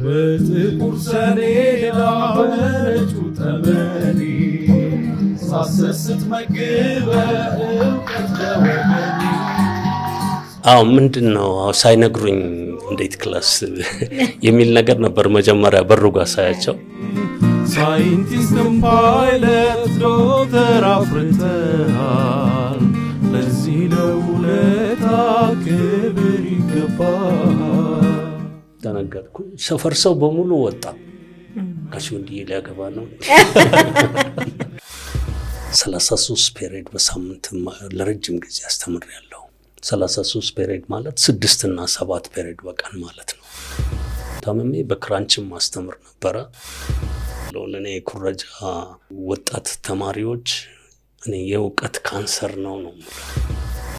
በጥቁር ሰሌዳ በነጩ ጠመኔ ሳሰስት መግበ እውቀት ለወገኔ። ምንድነው ሳይነግሩኝ እንዴት ክላስ የሚል ነገር ነበር መጀመሪያ በሩ ጋር ሳያቸው። ሳይንቲስትም ፓይለት ዶክተር አፍርተሃል፣ ለዚህ ለውለታ ክብር ይገባል። ተነገርኩ። ሰፈር ሰው በሙሉ ወጣ። ጋሽ ወንድዬ ሊያገባ ነው። 33 ፔሪድ በሳምንት ለረጅም ጊዜ አስተምሬያለሁ። 33 ፔሪድ ማለት 6 እና 7 ፔሪድ በቀን ማለት ነው። ታመሜ በክራንችም ማስተምር ነበረ። ለኔ ኩረጃ ወጣት ተማሪዎች እኔ የእውቀት ካንሰር ነው።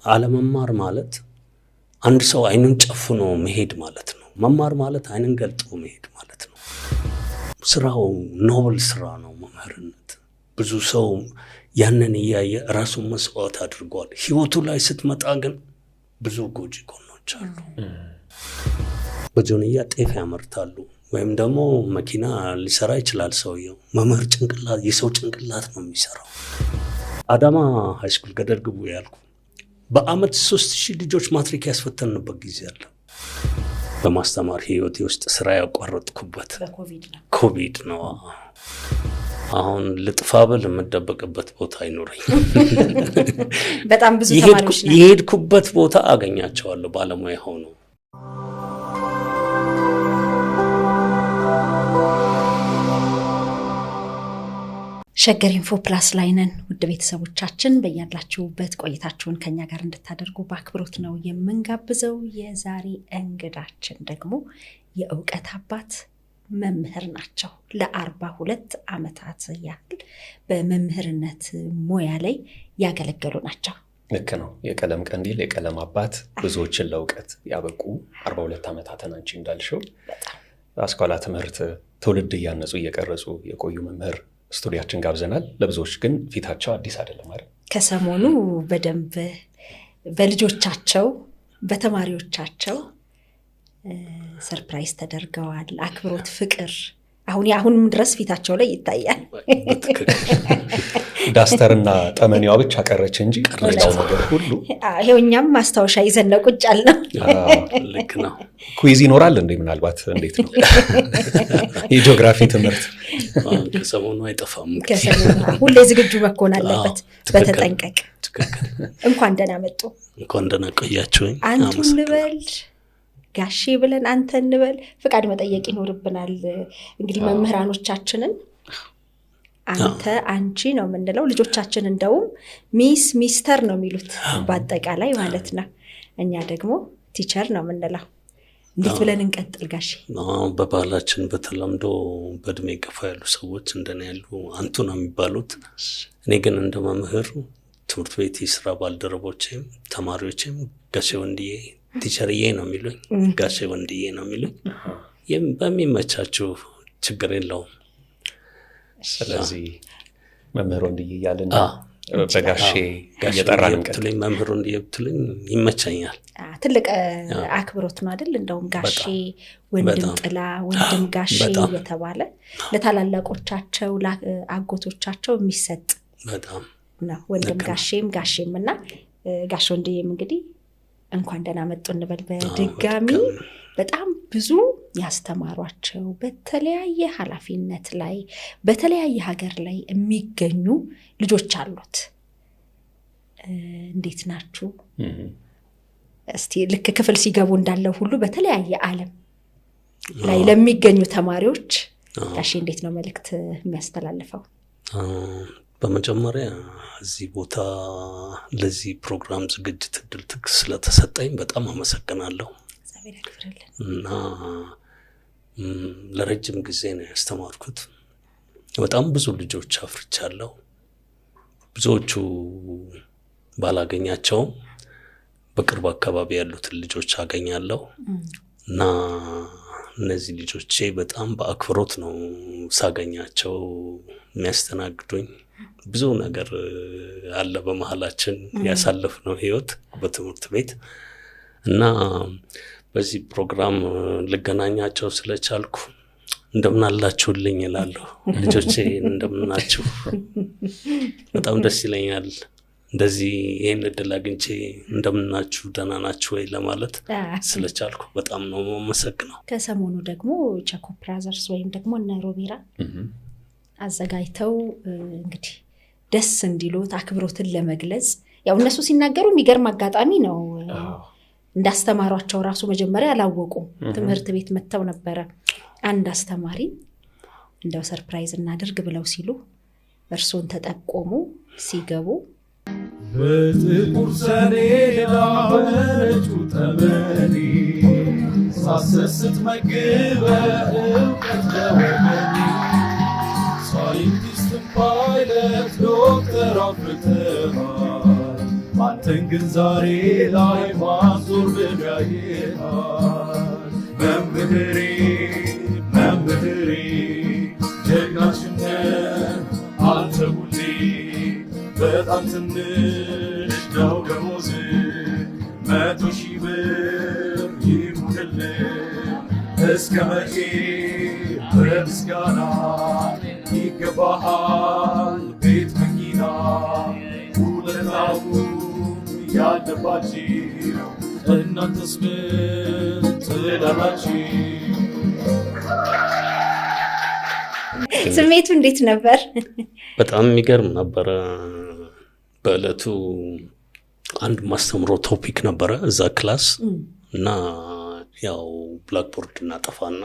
አለመማር ማለት አንድ ሰው አይኑን ጨፍኖ መሄድ ማለት ነው። መማር ማለት አይንን ገልጦ መሄድ ማለት ነው። ስራው ኖብል ስራ ነው መምህርነት። ብዙ ሰው ያንን እያየ ራሱን መስዋዕት አድርጓል። ህይወቱ ላይ ስትመጣ ግን ብዙ ጎጂ ጎኖች አሉ። በጆንያ ጤፍ ያመርታሉ ወይም ደግሞ መኪና ሊሰራ ይችላል ሰውየው። መምህር ጭንቅላት የሰው ጭንቅላት ነው የሚሰራው። አዳማ ሃይስኩል ገደል ግቡ ያልኩ በአመት 3000 ልጆች ማትሪክ ያስፈተንበት ጊዜ አለ። በማስተማር ህይወቴ ውስጥ ስራ ያቋረጥኩበት ኮቪድ ነው። አሁን ልጥፋ ብል የምደበቅበት ቦታ አይኖረኝ። በጣም ብዙ ተማሪዎች ነው የሄድኩበት ቦታ አገኛቸዋለሁ ባለሙያ ሆኖ። ሸገር ኢንፎ ፕላስ ላይ ነን። ውድ ቤተሰቦቻችን በያላችሁበት ቆይታችሁን ከኛ ጋር እንድታደርጉ በአክብሮት ነው የምንጋብዘው። የዛሬ እንግዳችን ደግሞ የእውቀት አባት መምህር ናቸው። ለ42 ዓመታት ያህል በመምህርነት ሙያ ላይ ያገለገሉ ናቸው። ልክ ነው። የቀለም ቀንዲል፣ የቀለም አባት፣ ብዙዎችን ለእውቀት ያበቁ 42 ዓመታትን አንቺ እንዳልሽው አስኳላ ትምህርት ትውልድ እያነጹ እየቀረጹ የቆዩ መምህር ስቱዲያችን ጋብዘናል። ለብዙዎች ግን ፊታቸው አዲስ አይደለም አይደል? ከሰሞኑ በደንብ በልጆቻቸው በተማሪዎቻቸው ሰርፕራይዝ ተደርገዋል። አክብሮት፣ ፍቅር አሁንም ድረስ ፊታቸው ላይ ይታያል። ዳስተርና ጠመኔዋ ብቻ ቀረች እንጂ ሌላው ነገር ሁሉ ይሄው እኛም ማስታወሻ ይዘን ነው ቁጭ ያልነው። ልክ ነው። ኩዊዝ ይኖራል እንዴ? ምናልባት እንዴት ነው የጂኦግራፊ ትምህርት ከሰሞኑ አይጠፋም። ሁሌ ዝግጁ መሆን አለበት በተጠንቀቅ። እንኳን ደህና መጡ። እንኳን ደህና ቆያችሁኝ። አንቱ እንበል ጋሼ ብለን አንተ እንበል። ፍቃድ መጠየቅ ይኖርብናል። እንግዲህ መምህራኖቻችንን አንተ አንቺ ነው የምንለው። ልጆቻችን እንደውም ሚስ ሚስተር ነው የሚሉት በአጠቃላይ ማለት ነው። እኛ ደግሞ ቲቸር ነው የምንለው። እንዴት ብለን እንቀጥል ጋሼ? በባህላችን በተለምዶ በእድሜ ገፋ ያሉ ሰዎች እንደኔ ያሉ አንቱ ነው የሚባሉት። እኔ ግን እንደ መምህር ትምህርት ቤት የስራ ባልደረቦቼም ተማሪዎቼም ጋሼ ወንድዬ ቲቸርዬ ነው የሚሉኝ፣ ጋሼ ወንድዬ ነው የሚሉኝ። በሚመቻችሁ ችግር የለውም። ስለዚህ መምህር ወንድዬ እያልን በጋሼ እየጠራን እንቀጥል። መምህር ወንድዬ ብትሉኝ ይመቸኛል። ትልቅ አክብሮት ነው አይደል? እንደውም ጋሼ ወንድም ጥላ ወንድም ጋሼ የተባለ ለታላላቆቻቸው ለአጎቶቻቸው የሚሰጥ በጣም ነው። ወንድም ጋሼም እና ጋሼ ወንድዬም እንግዲህ እንኳን ደህና መጡ እንበል በድጋሚ። በጣም ብዙ ያስተማሯቸው በተለያየ ኃላፊነት ላይ በተለያየ ሀገር ላይ የሚገኙ ልጆች አሉት። እንዴት ናችሁ? እስቲ ልክ ክፍል ሲገቡ እንዳለው ሁሉ በተለያየ ዓለም ላይ ለሚገኙ ተማሪዎች ጋሼ እንዴት ነው መልእክት የሚያስተላልፈው? በመጀመሪያ እዚህ ቦታ ለዚህ ፕሮግራም ዝግጅት እድል ስለተሰጠኝ በጣም አመሰግናለሁ። እና ለረጅም ጊዜ ነው ያስተማርኩት። በጣም ብዙ ልጆች አፍርቻለሁ። ብዙዎቹ ባላገኛቸውም በቅርብ አካባቢ ያሉትን ልጆች አገኛለሁ እና እነዚህ ልጆቼ በጣም በአክብሮት ነው ሳገኛቸው የሚያስተናግዱኝ። ብዙ ነገር አለ በመሃላችን ያሳለፍነው ህይወት በትምህርት ቤት እና በዚህ ፕሮግራም ልገናኛቸው ስለቻልኩ እንደምን አላችሁልኝ እላለሁ። ልጆቼ እንደምን ናችሁ? በጣም ደስ ይለኛል እንደዚህ ይሄን እድል አግኝቼ እንደምን ናችሁ ደህና ናችሁ ወይ ለማለት ስለቻልኩ በጣም ነው የማመሰግነው። ከሰሞኑ ደግሞ ቸኮ ብራዘርስ ወይም ደግሞ እነ ሮቤራ አዘጋጅተው እንግዲህ ደስ እንዲሎት አክብሮትን ለመግለጽ ያው እነሱ ሲናገሩ የሚገርም አጋጣሚ ነው። እንዳስተማሯቸው ራሱ መጀመሪያ አላወቁም። ትምህርት ቤት መጥተው ነበረ። አንድ አስተማሪ እንደው ሰርፕራይዝ እናድርግ ብለው ሲሉ እርሶን ተጠቆሙ። ሲገቡ በጥቁር ሰሌዳ በነጩ ጠመኔ ሳሰስት መግበ እውቀት ለወገኔ ሳይንቲስት ፓይለት ዶክተር አፍርተሃል አንተን ግን ዛሬ ላይ ማዞር ብያየሃል መምህሬ ጀግናችን አንተ ሁሌ በጣም ትንሽ ነው ደሞዝ 100,000 ብር ይሁንልህ እስከ መቼ በምስጋና ይገባሃል ቤት መኪና ውለታው ያለባችሁ እናንተስ ምን ትላላችሁ? ስሜቱ እንዴት ነበር? በጣም የሚገርም ነበረ። በእለቱ አንድ ማስተምሮ ቶፒክ ነበረ እዛ ክላስ እና ያው ብላክቦርድ እናጠፋና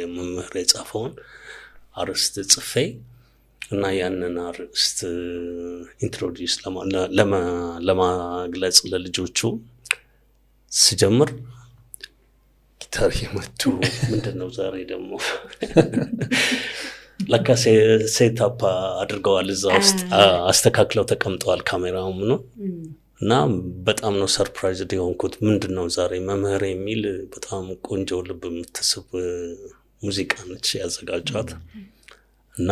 የመምህር የጻፈውን አርዕስት ጽፌ እና ያንን አርዕስት ኢንትሮዲዩስ ለማግለጽ ለልጆቹ ስጀምር ጊታር የመቱ ምንድነው ዛሬ ደግሞ ለካ ሴታፕ አድርገዋል እዛ ውስጥ አስተካክለው ተቀምጠዋል ካሜራው ምኑ እና በጣም ነው ሰርፕራይዝድ የሆንኩት። ምንድነው ዛሬ መምህር የሚል በጣም ቆንጆ ልብ የምትስብ ሙዚቃ ነች ያዘጋጇት እና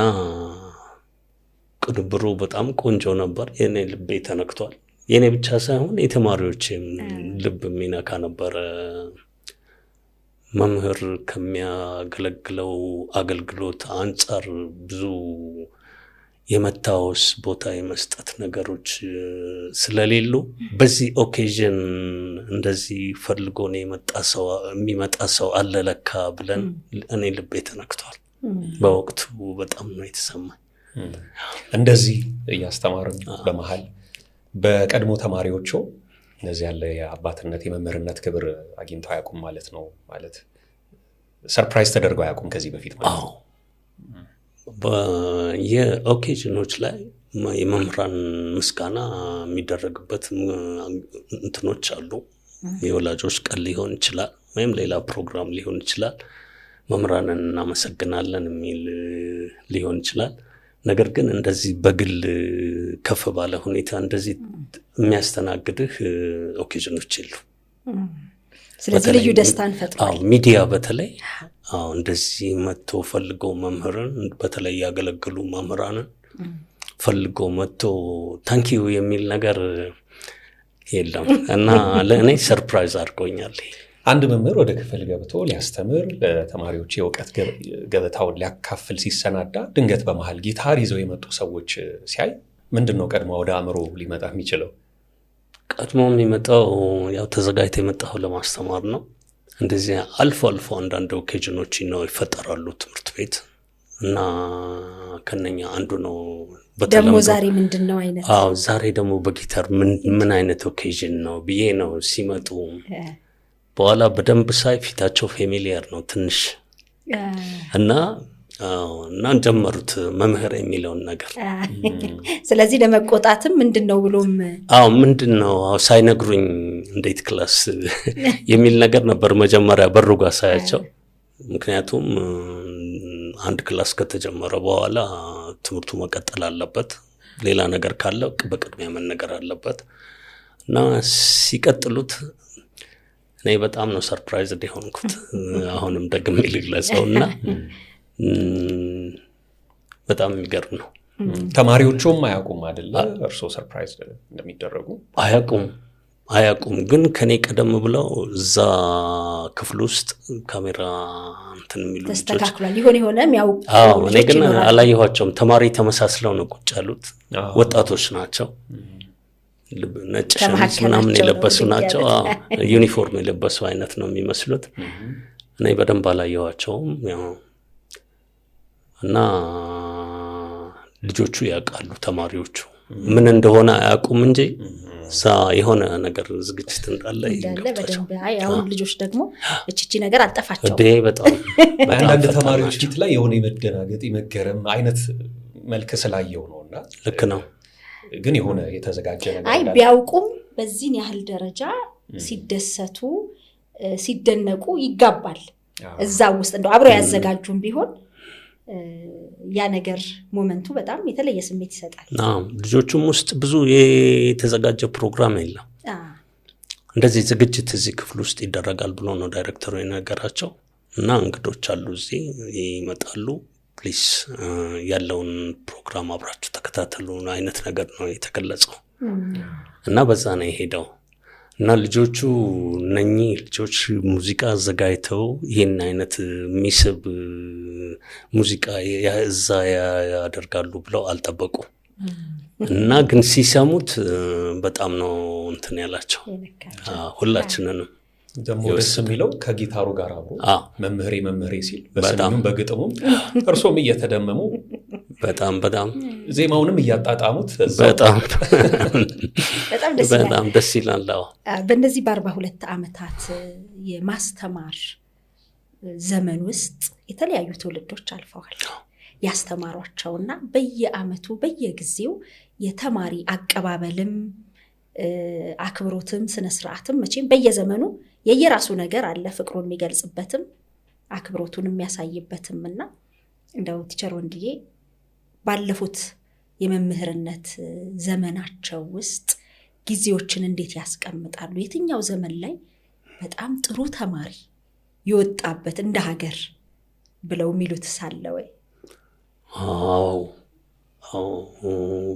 ቅንብሩ በጣም ቆንጆ ነበር። የኔ ልቤ ተነክቷል። የኔ ብቻ ሳይሆን የተማሪዎችም ልብ የሚነካ ነበር። መምህር ከሚያገለግለው አገልግሎት አንጻር ብዙ የመታወስ ቦታ የመስጠት ነገሮች ስለሌሉ በዚህ ኦኬዥን እንደዚህ ፈልጎ ነው የሚመጣ ሰው አለ ለካ ብለን እኔ ልቤ ተነክቷል። በወቅቱ በጣም ነው የተሰማኝ። እንደዚህ እያስተማርን በመሃል በቀድሞ ተማሪዎቹ እነዚህ ያለ የአባትነት የመምህርነት ክብር አግኝተው አያውቁም ማለት ነው። ማለት ሰርፕራይዝ ተደርገው አያውቁም ከዚህ በፊት ማለት ነው። የኦኬዥኖች ላይ የመምህራን ምስጋና የሚደረግበት እንትኖች አሉ። የወላጆች ቀን ሊሆን ይችላል ወይም ሌላ ፕሮግራም ሊሆን ይችላል። መምህራንን እናመሰግናለን የሚል ሊሆን ይችላል። ነገር ግን እንደዚህ በግል ከፍ ባለ ሁኔታ እንደዚህ የሚያስተናግድህ ኦኬዥኖች የሉ። ስለዚህ ልዩ ደስታን ፈጥሯል። ሚዲያ በተለይ እንደዚህ መጥቶ ፈልጎ መምህርን በተለይ ያገለግሉ መምህራንን ፈልጎ መጥቶ ታንኪዩ የሚል ነገር የለም እና ለእኔ ሰርፕራይዝ አድርጎኛል። አንድ መምህር ወደ ክፍል ገብቶ ሊያስተምር ለተማሪዎች የእውቀት ገበታውን ሊያካፍል ሲሰናዳ ድንገት በመሃል ጊታር ይዘው የመጡ ሰዎች ሲያይ ምንድነው ቀድሞ ወደ አእምሮ ሊመጣ የሚችለው? ቀድሞ የሚመጣው ያው ተዘጋጅቶ የመጣው ለማስተማር ነው። እንደዚህ አልፎ አንዳንድ ኦኬዥኖች ነው ይፈጠራሉ ትምህርት ቤት እና ከነኛ አንዱ ነው። ደግሞ ዛሬ ምንድነው አይነት ዛሬ ደግሞ በጊታር ምን አይነት ኦኬዥን ነው ብዬ ነው ሲመጡ በኋላ በደንብ ሳይ ፊታቸው ፌሚሊየር ነው ትንሽ እና ጀመሩት መምህር የሚለውን ነገር። ስለዚህ ለመቆጣትም ምንድነው ብሎም ምንድነው ሳይነግሩኝ እንዴት ክላስ የሚል ነገር ነበር መጀመሪያ በሩ ጋር ሳያቸው። ምክንያቱም አንድ ክላስ ከተጀመረ በኋላ ትምህርቱ መቀጠል አለበት። ሌላ ነገር ካለ በቅድሚያ መነገር አለበት እና ሲቀጥሉት እኔ በጣም ነው ሰርፕራይዝድ የሆንኩት። አሁንም ደግሜ ልግለጸውና በጣም የሚገርም ነው። ተማሪዎቹም አያውቁም አይደለ? እርሶ ሰርፕራይዝ እንደሚደረጉ አያውቁም። አያውቁም። ግን ከኔ ቀደም ብለው እዛ ክፍል ውስጥ ካሜራ እንትን የሚሉ ልጆች ተስተካክሏል የሆነ የሚያውቁ እኔ ግን አላየኋቸውም። ተማሪ ተመሳስለው ነው ቁጭ ያሉት። ወጣቶች ናቸው። ነጭ ሸሚዝ ምናምን የለበሱ ናቸው። ዩኒፎርም የለበሱ አይነት ነው የሚመስሉት። እኔ በደንብ አላየኋቸውም። እና ልጆቹ ያውቃሉ፣ ተማሪዎቹ ምን እንደሆነ አያውቁም እንጂ እዛ የሆነ ነገር ዝግጅት እንዳለ ይገባቸው። አሁን ልጆች ደግሞ እቺ ነገር አልጠፋቸው። በጣም አንዳንድ ተማሪዎች ፊት ላይ የሆነ የመደናገጥ የመገረም አይነት መልክ ስላየው ነውና ልክ ነው። ግን የሆነ የተዘጋጀ ነገር አይ ቢያውቁም በዚህን ያህል ደረጃ ሲደሰቱ ሲደነቁ ይጋባል። እዛ ውስጥ እንደው አብረው ያዘጋጁም ቢሆን ያ ነገር ሞመንቱ በጣም የተለየ ስሜት ይሰጣል። ልጆቹም ውስጥ ብዙ የተዘጋጀ ፕሮግራም የለም። እንደዚህ ዝግጅት እዚህ ክፍል ውስጥ ይደረጋል ብሎ ነው ዳይሬክተሩ የነገራቸው። እና እንግዶች አሉ እዚህ ይመጣሉ፣ ፕሊስ ያለውን ፕሮግራም አብራችሁ ተከታተሉ አይነት ነገር ነው የተገለጸው። እና በዛ ነው የሄደው። እና ልጆቹ እነኚህ ልጆች ሙዚቃ አዘጋጅተው ይሄን አይነት የሚስብ ሙዚቃ እዛ ያደርጋሉ ብለው አልጠበቁም። እና ግን ሲሰሙት በጣም ነው እንትን ያላቸው ሁላችንንም። ደግሞ ደስ የሚለው ከጊታሩ ጋር አብሮ መምህሬ ሲል በስሙም በግጥሙም እርሶም እየተደመሙ በጣም ዜማውንም እያጣጣሙት በጣም ደስ ይላል። በእነዚህ በ42 ዓመታት የማስተማር ዘመን ውስጥ የተለያዩ ትውልዶች አልፈዋል ያስተማሯቸውና በየዓመቱ በየጊዜው የተማሪ አቀባበልም አክብሮትም ስነ ስርዓትም መቼም በየዘመኑ የየራሱ ነገር አለ፣ ፍቅሩን የሚገልጽበትም አክብሮቱን የሚያሳይበትም። እና እንደው ቲቸር ወንድዬ ባለፉት የመምህርነት ዘመናቸው ውስጥ ጊዜዎችን እንዴት ያስቀምጣሉ? የትኛው ዘመን ላይ በጣም ጥሩ ተማሪ ይወጣበት እንደ ሀገር ብለው የሚሉት ሳለ ወይ?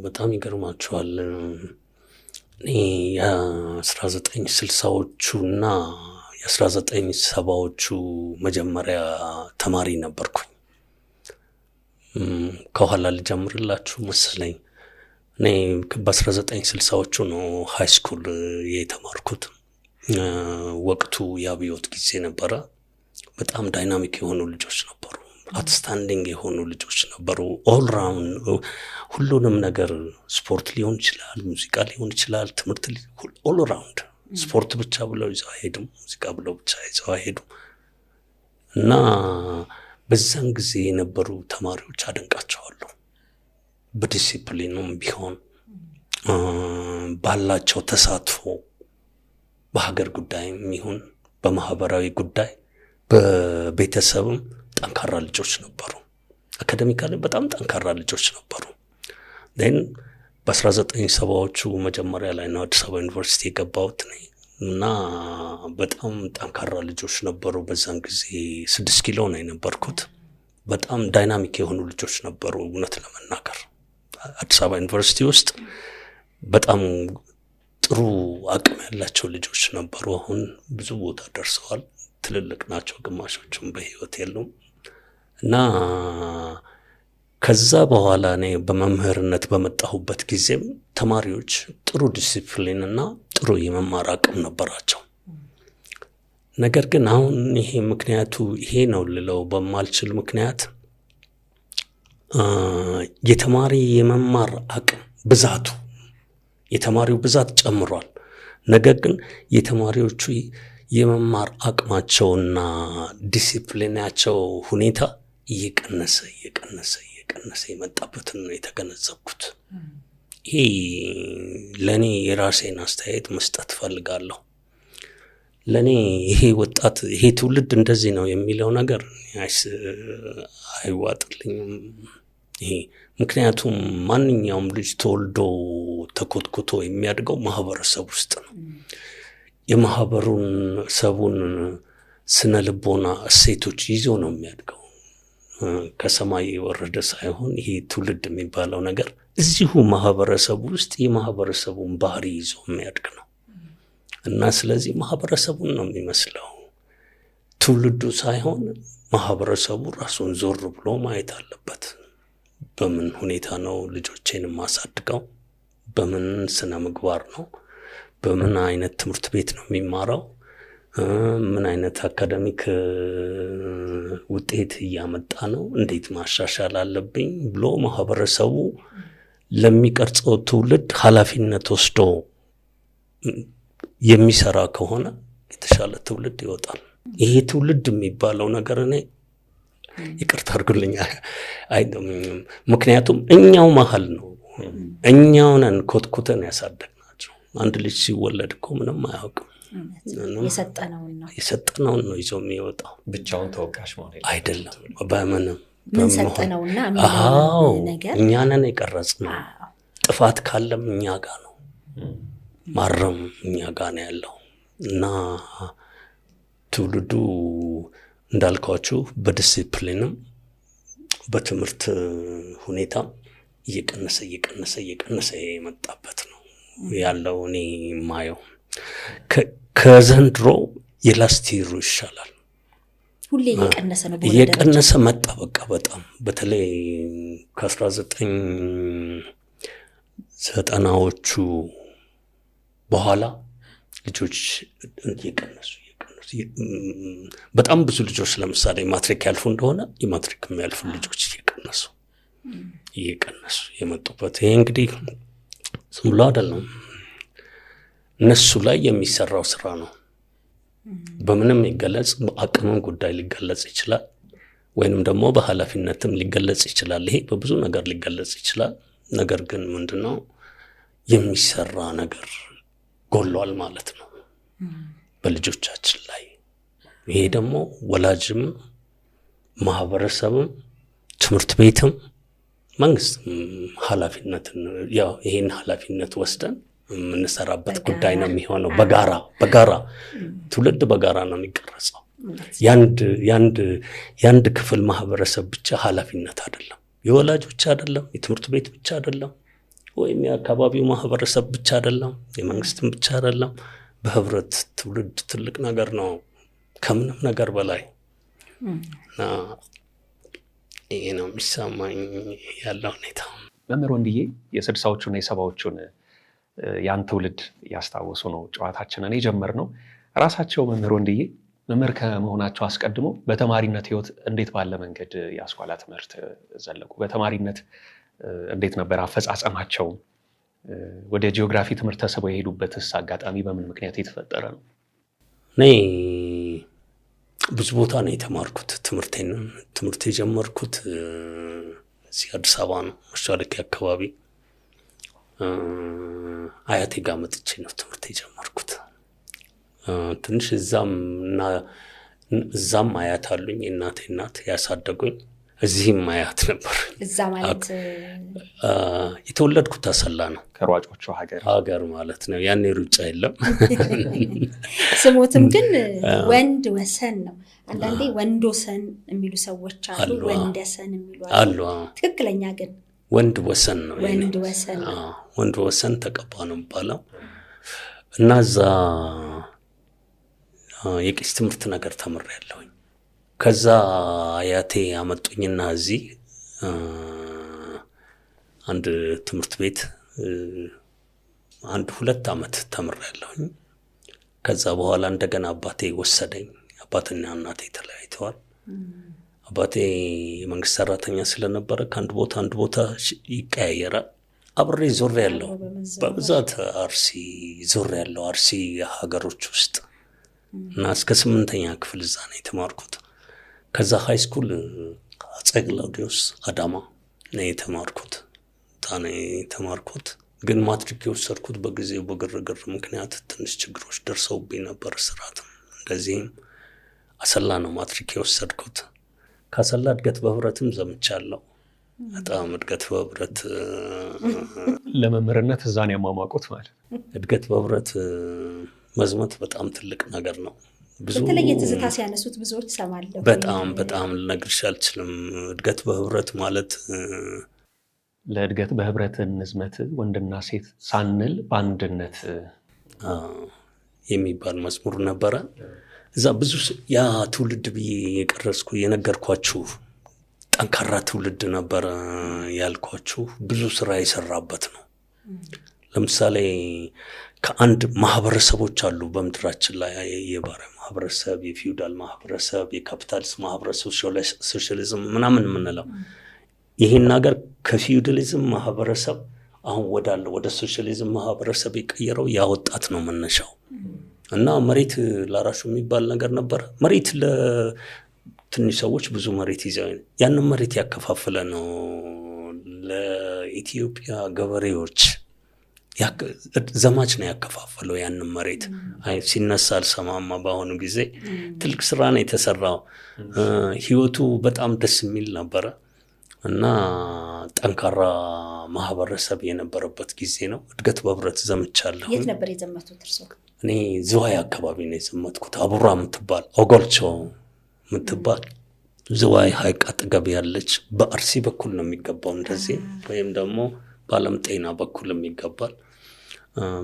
በጣም ይገርማቸዋል። እኔ የ1960ዎቹና የ1970ዎቹ መጀመሪያ ተማሪ ነበርኩኝ። ከኋላ ልጀምርላችሁ መሰለኝ። እኔ በ1960ዎቹ ነው ሃይ ስኩል የተማርኩት። ወቅቱ የአብዮት ጊዜ ነበረ። በጣም ዳይናሚክ የሆኑ ልጆች ነበሩ። አውትስታንዲንግ የሆኑ ልጆች ነበሩ። ኦል ራውንድ ሁሉንም ነገር፣ ስፖርት ሊሆን ይችላል፣ ሙዚቃ ሊሆን ይችላል፣ ትምህርት ኦል ራውንድ። ስፖርት ብቻ ብለው ይዘው አይሄዱም፣ ሙዚቃ ብለው ብቻ ይዘው አይሄዱም። እና በዛን ጊዜ የነበሩ ተማሪዎች አደንቃቸዋለሁ። በዲሲፕሊኑም ቢሆን ባላቸው ተሳትፎ በሀገር ጉዳይም ይሁን በማህበራዊ ጉዳይ በቤተሰብም ጠንካራ ልጆች ነበሩ። አካዴሚካሊ በጣም ጠንካራ ልጆች ነበሩ። ግን በ1970ዎቹ መጀመሪያ ላይ ነው አዲስ አበባ ዩኒቨርሲቲ የገባሁት እና በጣም ጠንካራ ልጆች ነበሩ። በዛን ጊዜ 6 ኪሎ ነው የነበርኩት። በጣም ዳይናሚክ የሆኑ ልጆች ነበሩ። እውነት ለመናገር አዲስ አበባ ዩኒቨርሲቲ ውስጥ በጣም ጥሩ አቅም ያላቸው ልጆች ነበሩ። አሁን ብዙ ቦታ ደርሰዋል። ትልልቅ ናቸው፣ ግማሾቹም በህይወት የሉም። እና ከዛ በኋላ እኔ በመምህርነት በመጣሁበት ጊዜም ተማሪዎች ጥሩ ዲሲፕሊን እና ጥሩ የመማር አቅም ነበራቸው። ነገር ግን አሁን ይሄ ምክንያቱ ይሄ ነው ልለው በማልችል ምክንያት የተማሪ የመማር አቅም ብዛቱ የተማሪው ብዛት ጨምሯል። ነገር ግን የተማሪዎቹ የመማር አቅማቸውና ዲሲፕሊናቸው ሁኔታ እየቀነሰ የመጣበትን ነው የተገነዘብኩት። ይሄ ለእኔ የራሴን አስተያየት መስጠት ፈልጋለሁ። ለእኔ ይሄ ወጣት ይሄ ትውልድ እንደዚህ ነው የሚለው ነገር አይዋጥልኝም። ይሄ ምክንያቱም ማንኛውም ልጅ ተወልዶ ተኮትኩቶ የሚያድገው ማህበረሰብ ውስጥ ነው። የማህበሩን ሰቡን ስነ ልቦና እሴቶች ይዞ ነው የሚያድገው። ከሰማይ የወረደ ሳይሆን ይሄ ትውልድ የሚባለው ነገር እዚሁ ማህበረሰብ ውስጥ የማህበረሰቡን ባህሪ ይዞ የሚያድግ ነው። እና ስለዚህ ማህበረሰቡን ነው የሚመስለው ትውልዱ ሳይሆን ማህበረሰቡ ራሱን ዞር ብሎ ማየት አለበት። በምን ሁኔታ ነው ልጆቼን ማሳድገው? በምን ስነ ምግባር ነው? በምን አይነት ትምህርት ቤት ነው የሚማረው? ምን አይነት አካዳሚክ ውጤት እያመጣ ነው? እንዴት ማሻሻል አለብኝ ብሎ ማህበረሰቡ ለሚቀርጸው ትውልድ ኃላፊነት ወስዶ የሚሰራ ከሆነ የተሻለ ትውልድ ይወጣል። ይሄ ትውልድ የሚባለው ነገር እኔ ይቅርታ አድርጉልኝ አይደለም፣ ምክንያቱም እኛው መሀል ነው፣ እኛው ነን ኮትኩተን ያሳደግናቸው። አንድ ልጅ ሲወለድ እኮ ምንም አያውቅም፣ የሰጠነውን ነው ይዞ የሚወጣው። ብቻውን ተወቃሽ ማለት አይደለም። በምንም ምን ሰጠነውና ነገር እኛ ነን የቀረጽነው። ጥፋት ካለም እኛ ጋር ነው፣ ማረም እኛ ጋር ነው ያለው። እና ትውልዱ እንዳልኳችሁ በዲሲፕሊንም በትምህርት ሁኔታ እየቀነሰ የመጣበት ነው ያለው። እኔ ማየው ከዘንድሮ የላስቲሩ ይሻላል። ሁሌ እየቀነሰ ነው፣ እየቀነሰ መጣ። በቃ በጣም በተለይ ከ1990ዎቹ በኋላ ልጆች እየቀነሱ በጣም ብዙ ልጆች ለምሳሌ ማትሪክ ያልፉ እንደሆነ የማትሪክ የሚያልፉ ልጆች እየቀነሱ የመጡበት። ይሄ እንግዲህ ዝም ብሎ አይደለም፣ እነሱ ላይ የሚሰራው ስራ ነው። በምንም ይገለጽ፣ በአቅምም ጉዳይ ሊገለጽ ይችላል፣ ወይንም ደግሞ በኃላፊነትም ሊገለጽ ይችላል። ይሄ በብዙ ነገር ሊገለጽ ይችላል። ነገር ግን ምንድነው የሚሰራ ነገር ጎሏል ማለት ነው በልጆቻችን ላይ። ይሄ ደግሞ ወላጅም ማህበረሰብም ትምህርት ቤትም መንግስትም ኃላፊነትን ይሄን ኃላፊነት ወስደን የምንሰራበት ጉዳይ ነው የሚሆነው። በጋራ ትውልድ በጋራ ነው የሚቀረጸው። ያንድ ክፍል ማህበረሰብ ብቻ ኃላፊነት አይደለም፣ የወላጅ ብቻ አይደለም፣ የትምህርት ቤት ብቻ አይደለም፣ ወይም የአካባቢው ማህበረሰብ ብቻ አይደለም፣ የመንግስትም ብቻ አይደለም። በህብረት ትውልድ ትልቅ ነገር ነው ከምንም ነገር በላይ። ይሄ ነው የሚሰማኝ ያለው ሁኔታ። መምህር ወንድዬ የ60ዎቹና የ70ዎቹን ያን ትውልድ ያስታወሱ ነው ጨዋታችንን የጀመርነው። ራሳቸው መምህር ወንድዬ መምህር ከመሆናቸው አስቀድሞ በተማሪነት ህይወት እንዴት ባለ መንገድ የአስኳላ ትምህርት ዘለቁ? በተማሪነት እንዴት ነበር አፈጻጸማቸው? ወደ ጂኦግራፊ ትምህርት ተስበው የሄዱበትስ አጋጣሚ በምን ምክንያት የተፈጠረ ነው? እኔ ብዙ ቦታ ነው የተማርኩት። ትምህርት የጀመርኩት እዚህ አዲስ አበባ ነው፣ መሻለኪያ አካባቢ አያቴ ጋር መጥቼ ነው ትምህርት የጀመርኩት። ትንሽ እዛም አያት አሉኝ፣ የእናቴ እናት ያሳደጉኝ። እዚህም አያት ነበር። እዛ ማለት የተወለድኩት አሰላ ነው፣ ከሯጮቹ ሀገር ማለት ነው። ያኔ ሩጫ የለም። ስሞትም ግን ወንድ ወሰን ነው። አንዳንዴ ወንድ ወሰን የሚሉ ሰዎች አሉ፣ ወንደሰን የሚሉ አሉ። ትክክለኛ ግን ወንድ ወሰን ነው። ወንድ ወሰን ተቀባ ነው የሚባለው። እና እዛ የቄስ ትምህርት ነገር ተምሬያለሁኝ። ከዛ አያቴ አመጡኝና እዚህ አንድ ትምህርት ቤት 1-2 ዓመት ተምሬያለሁኝ። ከዛ በኋላ እንደገና አባቴ ወሰደኝ። አባትና እናቴ ተለያይተዋል። አባቴ የመንግስት ሰራተኛ ስለነበረ ከአንድ ቦታ ይቀያየራል። አብሬ ዞሬያለሁ፣ በብዛት አርሲ ዞሬያለሁ፣ አርሲ ሀገሮች ውስጥ እና እስከ 8ኛ ክፍል እዛ ነው የተማርኩት። ከዛ ሃይ ስኩል አፄ ግላውዲዮስ አዳማ ነው የተማርኩት። ግን ማትሪክ የወሰድኩት በጊዜው በግርግር ምክንያት ትንሽ ችግሮች ደርሰውብኝ ነበር፣ ስርዓትም እንደዚህም። አሰላ ነው ማትሪክ የወሰድኩት። ከአሰላ እድገት በህብረትም ዘምቻለሁ። በጣም እድገት በህብረት ለመምህርነት እዛን ያሟሟቁት ማለት እድገት በህብረት መዝመት በጣም ትልቅ ነገር ነው። በተለየ ትዝታ ሲያነሱት ብዙዎች ሰማለሁ። በጣም ልነግርሽ አልችልም። እድገት በህብረት ማለት ለእድገት በህብረት ንዝመት ወንድና ሴት ሳንል በአንድነት የሚባል መዝሙር ነበረ። እዛ ብዙ ያ ትውልድ ብዬ የቀረጽኩ የነገርኳችሁ ጠንካራ ትውልድ ነበረ ያልኳችሁ ብዙ ስራ የሰራበት ነው። ለምሳሌ ከአንድ ማህበረሰቦች አሉ በምድራችን ላይ የባሪያ ማህበረሰብ፣ የፊውዳል ማህበረሰብ፣ የካፒታሊስት ማህበረሰብ፣ ሶሻሊዝም ምናምን የምንለው ይህን ነገር ከፊውዳሊዝም ማህበረሰብ አሁን ወደ ሶሻሊዝም ማህበረሰብ የቀየረው ያ ወጣት ነው መነሻው። እና መሬት ላራሹ የሚባል ነገር ነበር። መሬት ለትንሽ ሰዎች ብዙ መሬት ይዘው ያንን መሬት ያከፋፈለ ነው ለኢትዮጵያ ገበሬዎች ዘማች ነው ያከፋፈለው ያንን መሬት። ሲነሳ አልሰማማ። በአሁኑ ጊዜ ትልቅ ስራ ነው የተሰራው። ህይወቱ በጣም ደስ የሚል ነበረ እና ጠንካራ ማህበረሰብ የነበረበት ጊዜ ነው። እድገት በህብረት ዘምቻለሁ። የት ነበር የዘመቱት እርስዎ? እኔ ዝዋይ አካባቢ ነው የዘመትኩት። አቡራ የምትባል ኦጎልቾ የምትባል ዝዋይ ሀይቅ አጠገብ ያለች፣ በአርሲ በኩል ነው የሚገባው እንደዚህ፣ ወይም ደግሞ በአለም ጤና በኩል የሚገባል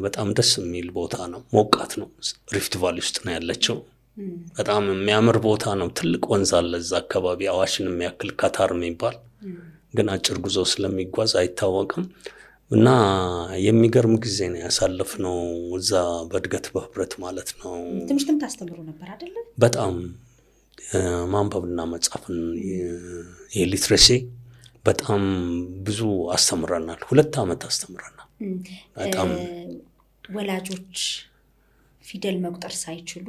በጣም ደስ የሚል ቦታ ነው። ሞቃት ነው። ሪፍት ቫሊ ውስጥ ነው ያለችው። በጣም የሚያምር ቦታ ነው። ትልቅ ወንዝ አለ እዛ አካባቢ፣ አዋሽን የሚያክል ካታር የሚባል ግን አጭር ጉዞ ስለሚጓዝ አይታወቅም። እና የሚገርም ጊዜ ነው ያሳለፍነው እዛ በእድገት በህብረት ማለት ነው። ትምህርትም ታስተምሩ ነበር አይደለ? በጣም ማንበብና መጻፍን የሊትሬሲ በጣም ብዙ አስተምረናል። 2 ዓመት አስተምረናል። በጣም ወላጆች ፊደል መቁጠር ሳይችሉ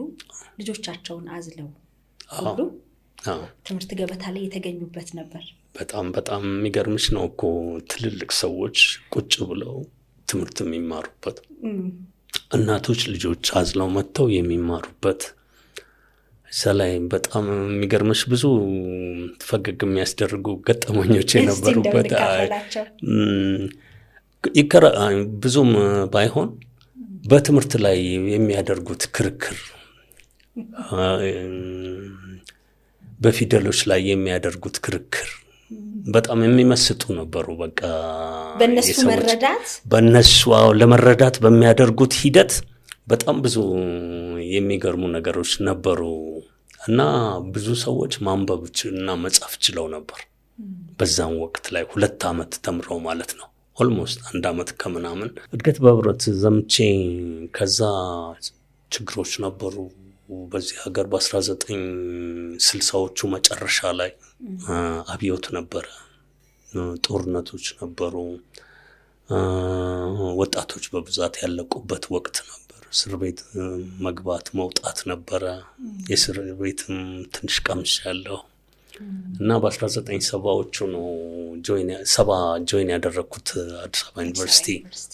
ልጆቻቸውን አዝለው ሁሉ ትምህርት ገበታ ላይ የተገኙበት ነበር። በጣም የሚገርምሽ ነው እኮ ትልልቅ ሰዎች ቁጭ ብለው ትምህርት የሚማሩበት፣ እናቶች ልጆች አዝለው መጥተው የሚማሩበት። እዛ ላይ በጣም የሚገርምሽ ብዙ ፈገግ የሚያስደርጉ ገጠመኞች የነበሩበት፣ ብዙም ባይሆን በትምህርት ላይ የሚያደርጉት ክርክር፣ በፊደሎች ላይ የሚያደርጉት ክርክር በጣም የሚመስጡ ነበሩ። በቃ በእነሱ ለመረዳት በሚያደርጉት ሂደት በጣም ብዙ የሚገርሙ ነገሮች ነበሩ እና ብዙ ሰዎች ማንበብ እና መጻፍ ችለው ነበር በዛን ወቅት ላይ 2 ዓመት ተምረው ማለት ነው። ኦልሞስት 1 ዓመት ከምናምን እድገት በህብረት ዘምቼ ከዛ ችግሮች ነበሩ በዚህ ሀገር። በ1960ዎቹ መጨረሻ ላይ አብዮት ነበረ፣ ጦርነቶች ነበሩ፣ ወጣቶች በብዛት ያለቁበት ወቅት ነበር። እስር ቤት መግባት መውጣት ነበረ። የእስር ቤትም ትንሽ ቀምሽ ያለው እና በ1970ዎቹ ነው ጆይን ያደረግኩት አዲስ አበባ ዩኒቨርሲቲ።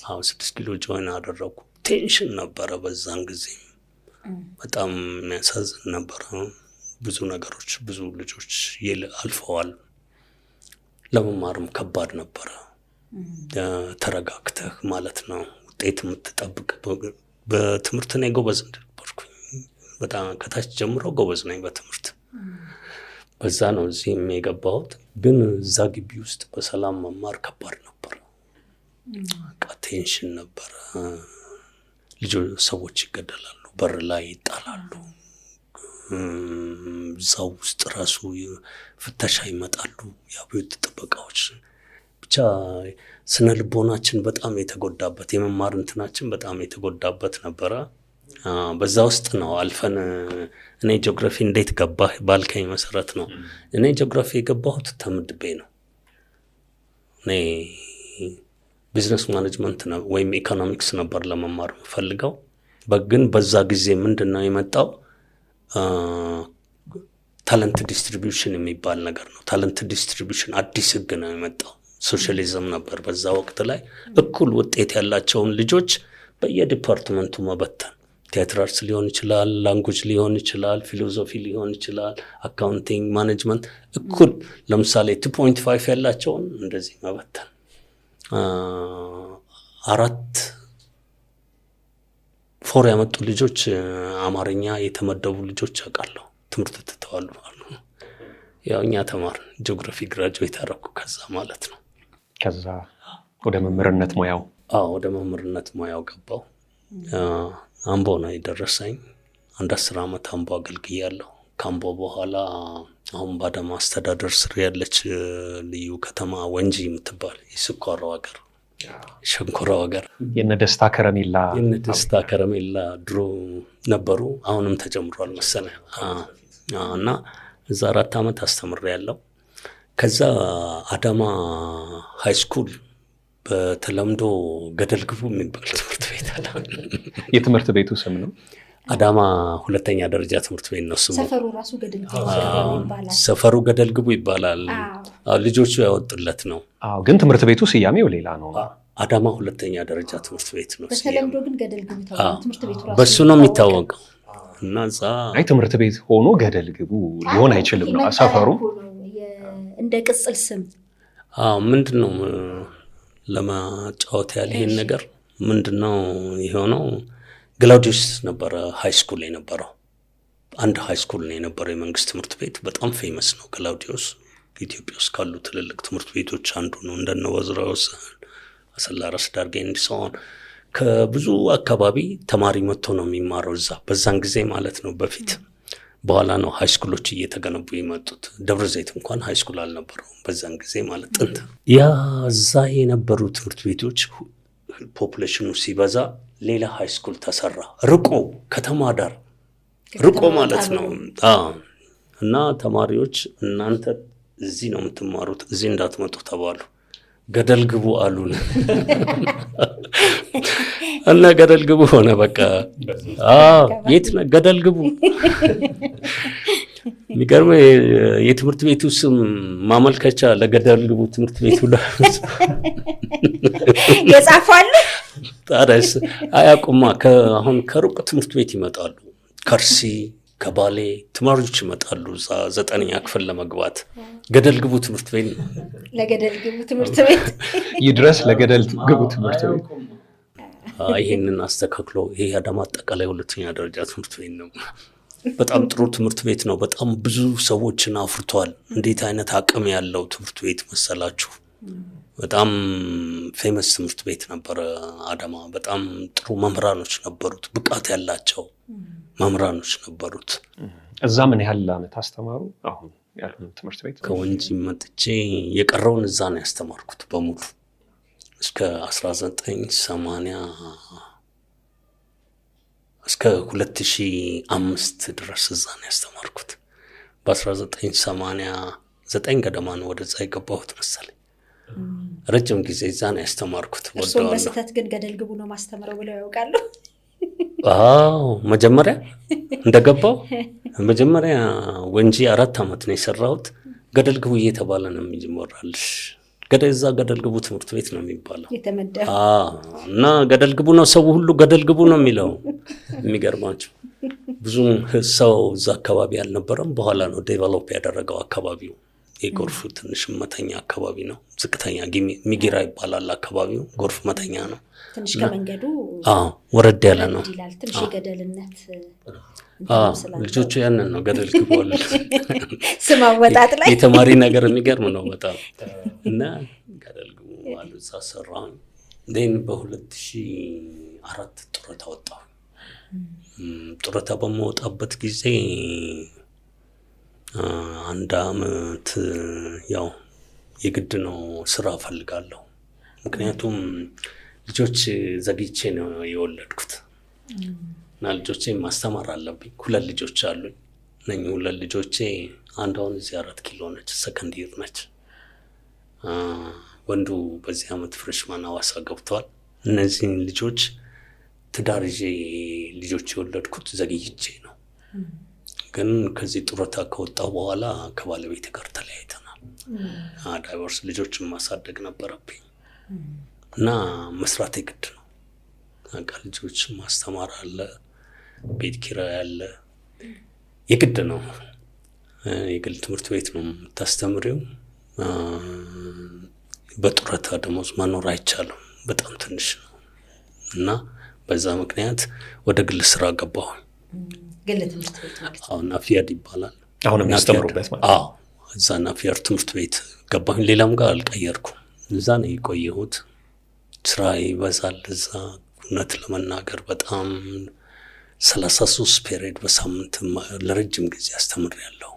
6 ኪሎ ጆይን አደረግኩ። ቴንሽን ነበረ በዛን ጊዜ፣ በጣም የሚያሳዝን ነበረ። ብዙ ነገሮች ብዙ ልጆች አልፈዋል። ለመማርም ከባድ ነበረ። ተረጋግተህ ማለት ነው ውጤት የምትጠብቅ። በትምህርት ነኝ ጎበዝ ነበርኩኝ። በጣም ከታች ጀምሮ ጎበዝ ነኝ በትምህርት። በዛ ነው እዚህም የገባሁት። ግን እዛ ግቢ ውስጥ በሰላም መማር ከባድ ነበር። ቴንሽን ነበረ። ሰዎች ይገደላሉ፣ በር ላይ ይጣላሉ። እዛው ውስጥ ራሱ ፍተሻ ይመጣሉ፣ የአብዮት ጥበቃዎች። ብቻ ስነ ልቦናችን በጣም የተጎዳበት፣ የመማር እንትናችን በጣም የተጎዳበት ነበረ። በዛ ውስጥ ነው አልፈን እኔ ጂኦግራፊ እንዴት ገባህ ባልከኝ መሰረት ነው። እኔ ጂኦግራፊ የገባሁት ተመድቤ ነው። እኔ ቢዝነስ ማኔጅመንት ነው ወይም ኢኮኖሚክስ ነበር ለመማር ፈልገው። ግን በዛ ጊዜ ምንድነው የመጣው ታለንት ዲስትሪቢዩሽን የሚባል ነገር ነው። ታለንት ዲስትሪቢዩሽን አዲስ ህግ ነው የመጣው። ሶሻሊዝም ነበር በዛ ወቅት ላይ። እኩል ውጤት ያላቸውን ልጆች በየዲፓርትመንቱ መበተን። ቲያትር አርትስ ሊሆን ይችላል፣ ላንጉጅ ሊሆን ይችላል፣ ፊሎሶፊ ሊሆን ይችላል፣ አካውንቲንግ፣ ማኔጅመንት እኩል። ለምሳሌ 2.5 ያላቸውን እንደዚህ መበተን። 4 ያመጡ ልጆች አማርኛ የተመደቡ ልጆች አውቃለሁ ትምህርት ትተዋሉ አሉ። ያው እኛ ተማርን። ጂኦግራፊ ግራጁዌት አደረኩ ከዛ ማለት ነው። ከዛ ወደ መምህርነት ሙያው ወደ መምህርነት ሙያው ገባው። አምቦ ነው የደረሰኝ። አንድ 10 ዓመት አምቦ አገልግያለሁ። ከአምቦ በኋላ አሁን በአዳማ አስተዳደር ስር ያለች ልዩ ከተማ ወንጂ የምትባል የስኳሯ ሀገር ሸንኮራው ሀገር የነ ደስታ ከረሜላ ድሮ ነበሩ፣ አሁንም ተጀምሯል መሰለህ። እና እዛ 4 ዓመት አስተምሬያለሁ። ከዛ አዳማ ሃይ ስኩል በተለምዶ ገደል ግቡ የሚባል ትምህርት ቤት አለ። የትምህርት ቤቱ ስም ነው አዳማ ሁለተኛ ደረጃ ትምህርት ቤት ነው ስሙ። ሰፈሩ ራሱ ገደል ግቡ ይባላል። ሰፈሩ ገደል ግቡ ይባላል። ልጆቹ ያወጡለት ነው። ግን ትምህርት ቤቱ ስያሜው ሌላ ነው። አዳማ ሁለተኛ ደረጃ ትምህርት ቤት ነው። በተለምዶ ግን ገደል ግቡ ተባለ። ትምህርት ቤቱ ራሱ በሱ ነው የሚታወቀው። እና ትምህርት ቤት ሆኖ ገደል ግቡ ሊሆን አይችልም ነው ሰፈሩ እንደ ቅጽል ስም። ምንድነው ለማጫወት ያለ ይሄን ነገር ምንድነው የሆነው? ግላውዲዮስ ነበረ ሃይ ስኩል የነበረው። አንድ ሃይ ስኩል ነው የነበረው የመንግስት ትምህርት ቤት፣ በጣም ፌመስ ነው ግላውዲዮስ። ኢትዮጵያ ውስጥ ካሉ ትልልቅ ትምህርት ቤቶች አንዱ ነው። እንደነ ወዝራውስ፣ አሰላ፣ ራስ ዳርጌ እንዲሰውን ከብዙ አካባቢ ተማሪ መጥቶ ነው የሚማረው እዛ። በዛን ጊዜ ማለት ነው በፊት። በኋላ ነው ሃይ ስኩሎች እየተገነቡ የመጡት። ደብረ ዘይት እንኳን ሃይ ስኩል አልነበረውም በዛን ጊዜ ማለት ጥንት። ያ እዛ የነበሩ ትምህርት ቤቶች ፖፑሌሽኑ ሲበዛ ሌላ ሃይ ስኩል ተሰራ። ርቆ ከተማ ዳር ርቆ ማለት ነው። እና ተማሪዎች እናንተ እዚህ ነው የምትማሩት፣ እዚህ እንዳትመጡ ተባሉ። ገደል ግቡ አሉን። እና ገደል ግቡ ሆነ በቃ። የት ነው ገደል ግቡ? የሚገርም የትምህርት ቤቱ ስም ማመልከቻ ለገደል ግቡ ትምህርት ቤቱ የጻፋሉ። ታዲያስ አያውቁማ። አሁን ከሩቅ ትምህርት ቤት ይመጣሉ። ከርሲ ከባሌ ተማሪዎች ይመጣሉ እዛ 9ኛ ክፍል ለመግባት። ገደል ግቡ ትምህርት ቤት ነው። ለገደል ግቡ ትምህርት ቤት ይድረስ ለገደል ግቡ ትምህርት ቤት። ይሄንን አስተካክሎ ይሄ አዳማ አጠቃላይ 2ኛ ደረጃ ትምህርት ቤት ነው። በጣም ጥሩ ትምህርት ቤት ነው። በጣም ብዙ ሰዎችን አፍርቷል። እንዴት አይነት አቅም ያለው ትምህርት ቤት መሰላችሁ! በጣም ፌመስ ትምህርት ቤት ነበረ አዳማ። በጣም ጥሩ መምህራኖች ነበሩት፣ ብቃት ያላቸው መምህራኖች ነበሩት። እዛ ምን ያህል ዓመት አስተማሩ? አሁን ያሉን ትምህርት ቤት ከወንጂ መጥቼ የቀረውን እዛ ነው ያስተማርኩት በሙሉ እስከ 1980 እስከ 2005 ድረስ እዛ ነው ያስተማርኩት። በ1989 ገደማ ነው ወደዛ የገባሁት መሰለኝ። ረጅም ጊዜ እዛ ነው ያስተማርኩት። እርሶን በስህተት ግን ገደል ግቡ ነው ማስተምረው ብለው ያውቃሉ? መጀመሪያ እንደገባው መጀመሪያ ወንጂ 4 ዓመት ነው የሰራሁት። ገደል ግቡ እየተባለ ነው የሚጀምራልሽ። እዛ ገደል ግቡ ትምህርት ቤት ነው የሚባለው። እና ገደል ግቡ ነው ሰው ሁሉ ገደል ግቡ ነው የሚለው። የሚገርማቸው ብዙ ሰው እዛ አካባቢ አልነበረም። በኋላ ነው ዴቨሎፕ ያደረገው አካባቢው። የጎርፍ ትንሽ መተኛ አካባቢ ነው። ዝቅተኛ ሚጊራ ይባላል አካባቢው። ጎርፍ መተኛ ነው። ትንሽ ከመንገዱ ወረድ ያለ ነው። ትንሽ የገደልነት ልጆቹ ያንን ነው ገደል ግቡ አሉ። ስም አወጣጥ ላይ የተማሪ ነገር የሚገርም ነው በጣም። እና ገደል ግቡ አሉ። እዛ ሰራሁኝ። በ2004 ጡረታ ወጣሁ። ጡረታ በመወጣበት ጊዜ 1 ዓመት ያው የግድ ነው ስራ ፈልጋለሁ። ምክንያቱም ልጆች ዘግይቼ ነው የወለድኩት እና ልጆቼን ማስተማር አለብኝ። 2 ልጆች አሉኝ። እነኚህ 2 ልጆቼ አንዷ አሁን እዚህ 4 ኪሎ ነች፣ ሰከንድ ይር ነች። ወንዱ በዚህ ዓመት ፍሬሽማን ሐዋሳ ገብቷል። እነዚህን ልጆች ትዳር ይዤ ልጆች የወለድኩት ዘግይቼ ነው። ግን ከዚህ ጡረታ ከወጣሁ በኋላ ከባለቤቴ ጋር ተለያይተናል። ዳይቨርስ ልጆችን ማሳደግ ነበረብኝ እና መስራት የግድ ነው። በቃ ልጆች ማስተማር አለ፣ ቤት ኪራይ አለ፣ የግድ ነው። የግል ትምህርት ቤት ነው የምታስተምሪው። በጡረታ ደሞዝ መኖር አይቻልም፣ በጣም ትንሽ ነው እና በዛ ምክንያት ወደ ግል ስራ ገባሁ። ግል ትምህርት ቤት ማለት ነው። ናፊያድ ይባላል። አሁን የሚያስተምሩበት ማለት ነው። እዛ ናፊያድ ትምህርት ቤት ገባሁ። ሌላም ጋር አልቀየርኩም። እዛ ነው የቆየሁት። ስራ ይበዛል እዛ። እውነት ለመናገር በጣም 33 ፔሬድ በሳምንት ለረጅም ጊዜ አስተምሬያለሁ።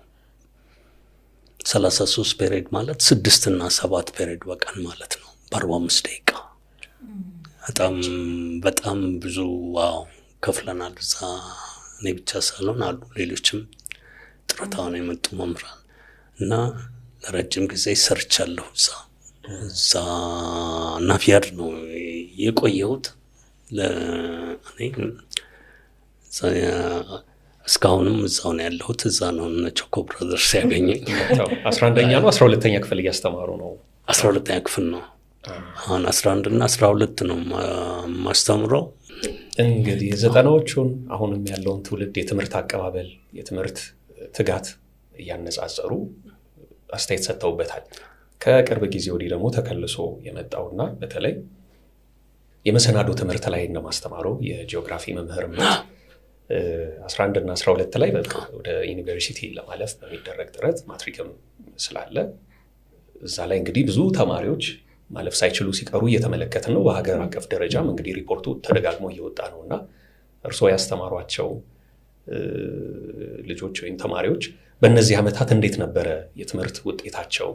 33 ፔሬድ ማለት 6 እና 7 ፔሬድ በቀን ማለት ነው፣ በ45 ደቂቃ። በጣም ብዙ ከፍለናል። እዛ እኔ ብቻ ሳልሆን አሉ ሌሎችም ጥረታውን የመጡ መምህራን እና ለረጅም ጊዜ ሰርቻለሁ። እዛ ናፊያድ ነው የቆየሁት። ለእኔ እስካሁንም እዛው ነው ያለሁት። እዛ ነው እነ ቾኮ ብራዘርስ ያገኘኝ። 11ኛ ነው 12ኛ ክፍል እያስተማሩ ነው? 12ኛ ክፍል ነው አሁን። 11 እና 12 ነው ማስተምረው። እንግዲህ 90ዎቹን አሁንም ያለውን ትውልድ የትምህርት አቀባበል፣ የትምህርት ትጋት እያነጻጸሩ አስተያየት ሰጥተውበታል። ከቅርብ ጊዜ ወዲህ ደግሞ ተከልሶ የመጣውና በተለይ የመሰናዶ ትምህርት ላይ እንደማስተማረው የጂኦግራፊ መምህርነት 11 እና 12 ላይ ወደ ዩኒቨርሲቲ ለማለፍ በሚደረግ ጥረት ማትሪክም ስላለ እዛ ላይ እንግዲህ ብዙ ተማሪዎች ማለፍ ሳይችሉ ሲቀሩ እየተመለከትን ነው። በሀገር አቀፍ ደረጃም እንግዲህ ሪፖርቱ ተደጋግሞ እየወጣ ነው እና እርስዎ ያስተማሯቸው ልጆች ወይም ተማሪዎች በእነዚህ ዓመታት እንዴት ነበረ የትምህርት ውጤታቸው?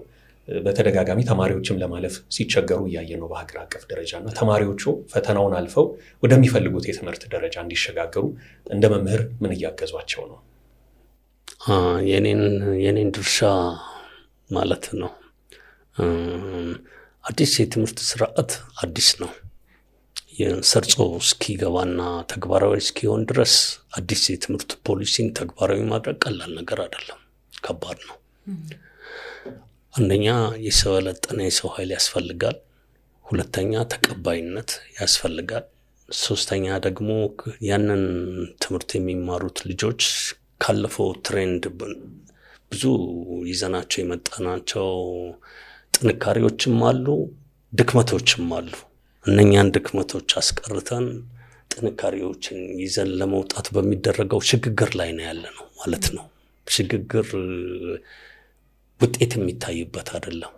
በተደጋጋሚ ተማሪዎችም ለማለፍ ሲቸገሩ እያየ ነው በሀገር አቀፍ ደረጃ እና ተማሪዎቹ ፈተናውን አልፈው ወደሚፈልጉት የትምህርት ደረጃ እንዲሸጋገሩ እንደ መምህር ምን እያገዟቸው ነው? የኔን ድርሻ ማለት ነው። አዲስ የትምህርት ስርዓት አዲስ ነው። ሰርጾ እስኪገባና ተግባራዊ እስኪሆን ድረስ አዲስ የትምህርት ፖሊሲን ተግባራዊ ማድረግ ቀላል ነገር አይደለም፣ ከባድ ነው። አንደኛ የሰለጠነ የሰው ኃይል ያስፈልጋል። ሁለተኛ ተቀባይነት ያስፈልጋል። ሶስተኛ ደግሞ ያንን ትምህርት የሚማሩት ልጆች ካለፈው ትሬንድ ብዙ ይዘናቸው የመጣናቸው ጥንካሬዎችም አሉ፣ ድክመቶችም አሉ። እነኛን ድክመቶች አስቀርተን ጥንካሬዎችን ይዘን ለመውጣት በሚደረገው ሽግግር ላይ ነው ያለ ነው ማለት ነው። ሽግግር ውጤት የሚታይበት አይደለም፣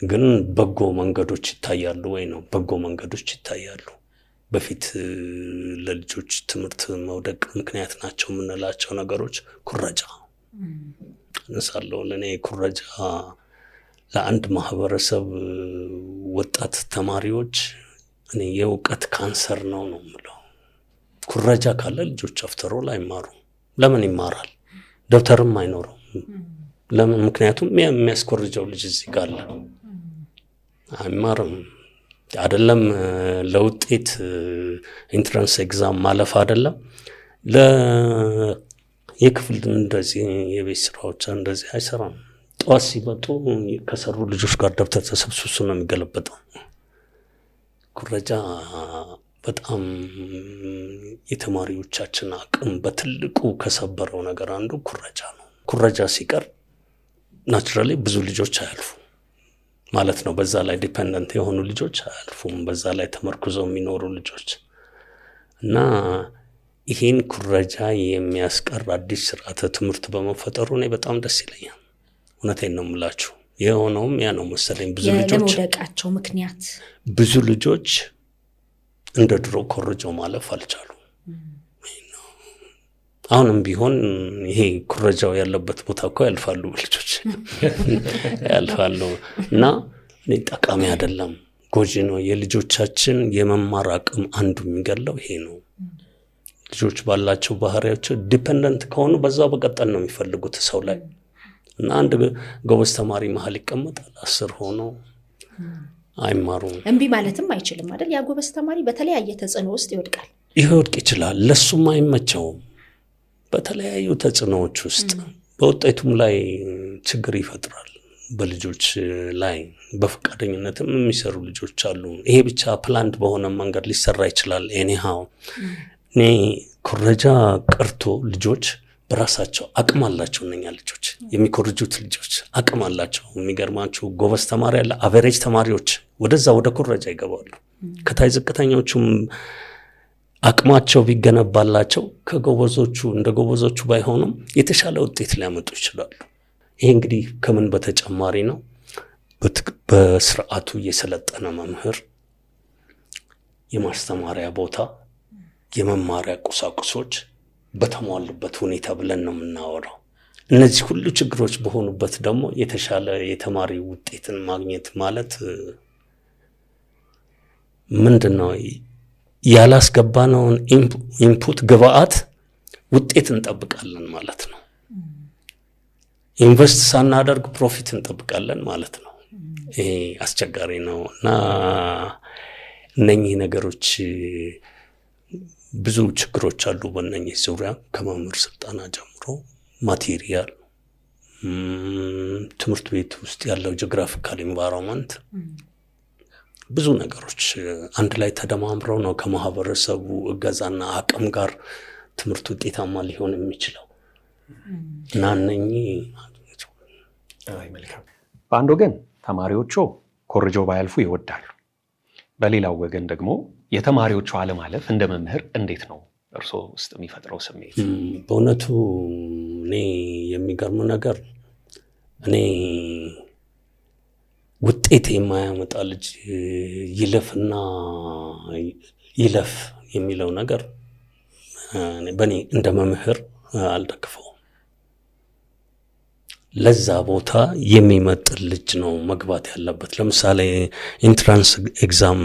ግን በጎ መንገዶች ይታያሉ ወይ ነው። በጎ መንገዶች ይታያሉ። በፊት ለልጆች ትምህርት መውደቅ ምክንያት ናቸው የምንላቸው ነገሮች ኩረጃ እነሳለሁ። ለእኔ ኩረጃ ለአንድ ማህበረሰብ ወጣት ተማሪዎች እኔ የእውቀት ካንሰር ነው የምለው። ኩረጃ ካለ ልጆች አፍተሮል አይማሩም። ለምን ይማራል? ደብተርም አይኖረው። ለምን? ምክንያቱም የሚያስኮርጀው ልጅ እዚህ ጋር አለ። አይማርም። አይደለም ለውጤት ኢንትራንስ ኤግዛም ማለፍ አይደለም የክፍል እንደዚህ የቤት ስራዎች እንደዚህ አይሰራም። ጠዋት ሲመጡ ከሰሩ ልጆች ጋር ደብተር ተሰብስቦ ነው የሚገለበጠው። ኩረጃ በጣም የተማሪዎቻችን አቅም በትልቁ ከሰበረው ነገር አንዱ ኩረጃ ነው። ኩረጃ ሲቀር ናቹራሊ ብዙ ልጆች አያልፉ ማለት ነው። በዛ ላይ ዲፔንደንት የሆኑ ልጆች አያልፉም። በዛ ላይ ተመርኩዘው የሚኖሩ ልጆች እና ይሄን ኩረጃ የሚያስቀር አዲስ ስርዓተ ትምህርት በመፈጠሩ እኔ በጣም ደስ ይለኛል። እውነቴን ነው የምላችሁ። የሆነውም ያ ነው መሰለኝ። ብዙ ልጆች ለመውደቃቸው ምክንያት ብዙ ልጆች እንደ ድሮ ኮርጀው ማለፍ አልቻሉ። አሁንም ቢሆን ይሄ ኩረጃው ያለበት ቦታ እኮ ያልፋሉ ልጆች ያልፋሉ። እና ጠቃሚ አይደለም፣ ጎጂ ነው። የልጆቻችን የመማር አቅም አንዱ የሚገለው ይሄ ነው። ልጆች ባላቸው ባህሪያቸው ዲፔንደንት ከሆኑ በዛው በቀጠል ነው የሚፈልጉት ሰው ላይ እና አንድ ጎበዝ ተማሪ መሀል ይቀመጣል። 10 ሆኖ አይማሩም። እምቢ ማለትም አይችልም አይደል? ያ ጎበዝ ተማሪ በተለያየ ተጽዕኖ ውስጥ ይወድቃል። ይወድቅ ይችላል። ለሱም አይመቸውም። በተለያዩ ተጽዕኖዎች ውስጥ በውጤቱም ላይ ችግር ይፈጥራል። በልጆች ላይ በፈቃደኝነትም የሚሰሩ ልጆች አሉ። ይሄ ብቻ ፕላንድ በሆነ መንገድ ሊሰራ ይችላል። ኤኒሃው እኔ ኩረጃ ቀርቶ ልጆች በራሳቸው አቅም አላቸው። እነኛ ልጆች የሚኮርጁት ልጆች አቅም አላቸው። የሚገርማችሁ ጎበዝ ተማሪ ያለ አቨሬጅ ተማሪዎች ወደዛ ወደ ኩረጃ ይገባሉ። ከታይ ዝቅተኞቹም አቅማቸው ቢገነባላቸው ከጎበዞቹ እንደ ጎበዞቹ ባይሆኑም የተሻለ ውጤት ሊያመጡ ይችላሉ። ይሄ እንግዲህ ከምን በተጨማሪ ነው? በስርዓቱ የሰለጠነ መምህር፣ የማስተማሪያ ቦታ፣ የመማሪያ ቁሳቁሶች በተሟሉበት ሁኔታ ብለን ነው የምናወራው። እነዚህ ሁሉ ችግሮች በሆኑበት ደግሞ የተሻለ የተማሪ ውጤትን ማግኘት ማለት ምንድነው? ያላስገባነውን ኢንፑት ግብአት ውጤት እንጠብቃለን ማለት ነው። ኢንቨስት ሳናደርግ ፕሮፊት እንጠብቃለን ማለት ነው። ይሄ አስቸጋሪ ነው እና እነኚህ ነገሮች ብዙ ችግሮች አሉ በእነኚህ ዙሪያ ከመምህር ስልጠና ጀምሮ ማቴሪያል፣ ትምህርት ቤት ውስጥ ያለው ጂኦግራፊካል ኢንቫይሮንመንት ብዙ ነገሮች አንድ ላይ ተደማምረው ነው ከማህበረሰቡ እገዛና አቅም ጋር ትምህርት ውጤታማ ሊሆን የሚችለው እና እነኚህ መልካም። በአንድ ወገን ተማሪዎቹ ኮርጀው ባያልፉ ይወዳሉ። በሌላው ወገን ደግሞ የተማሪዎቹ አለማለፍ እንደ መምህር እንዴት ነው እርሶ ውስጥ የሚፈጥረው ስሜት? በእውነቱ እኔ የሚገርም ነገር እኔ ውጤት የማያመጣ ልጅ ይለፍና ይለፍ የሚለው ነገር በእኔ እንደ መምህር አልደግፈውም። ለዛ ቦታ የሚመጥን ልጅ ነው መግባት ያለበት። ለምሳሌ ኢንትራንስ ኤግዛም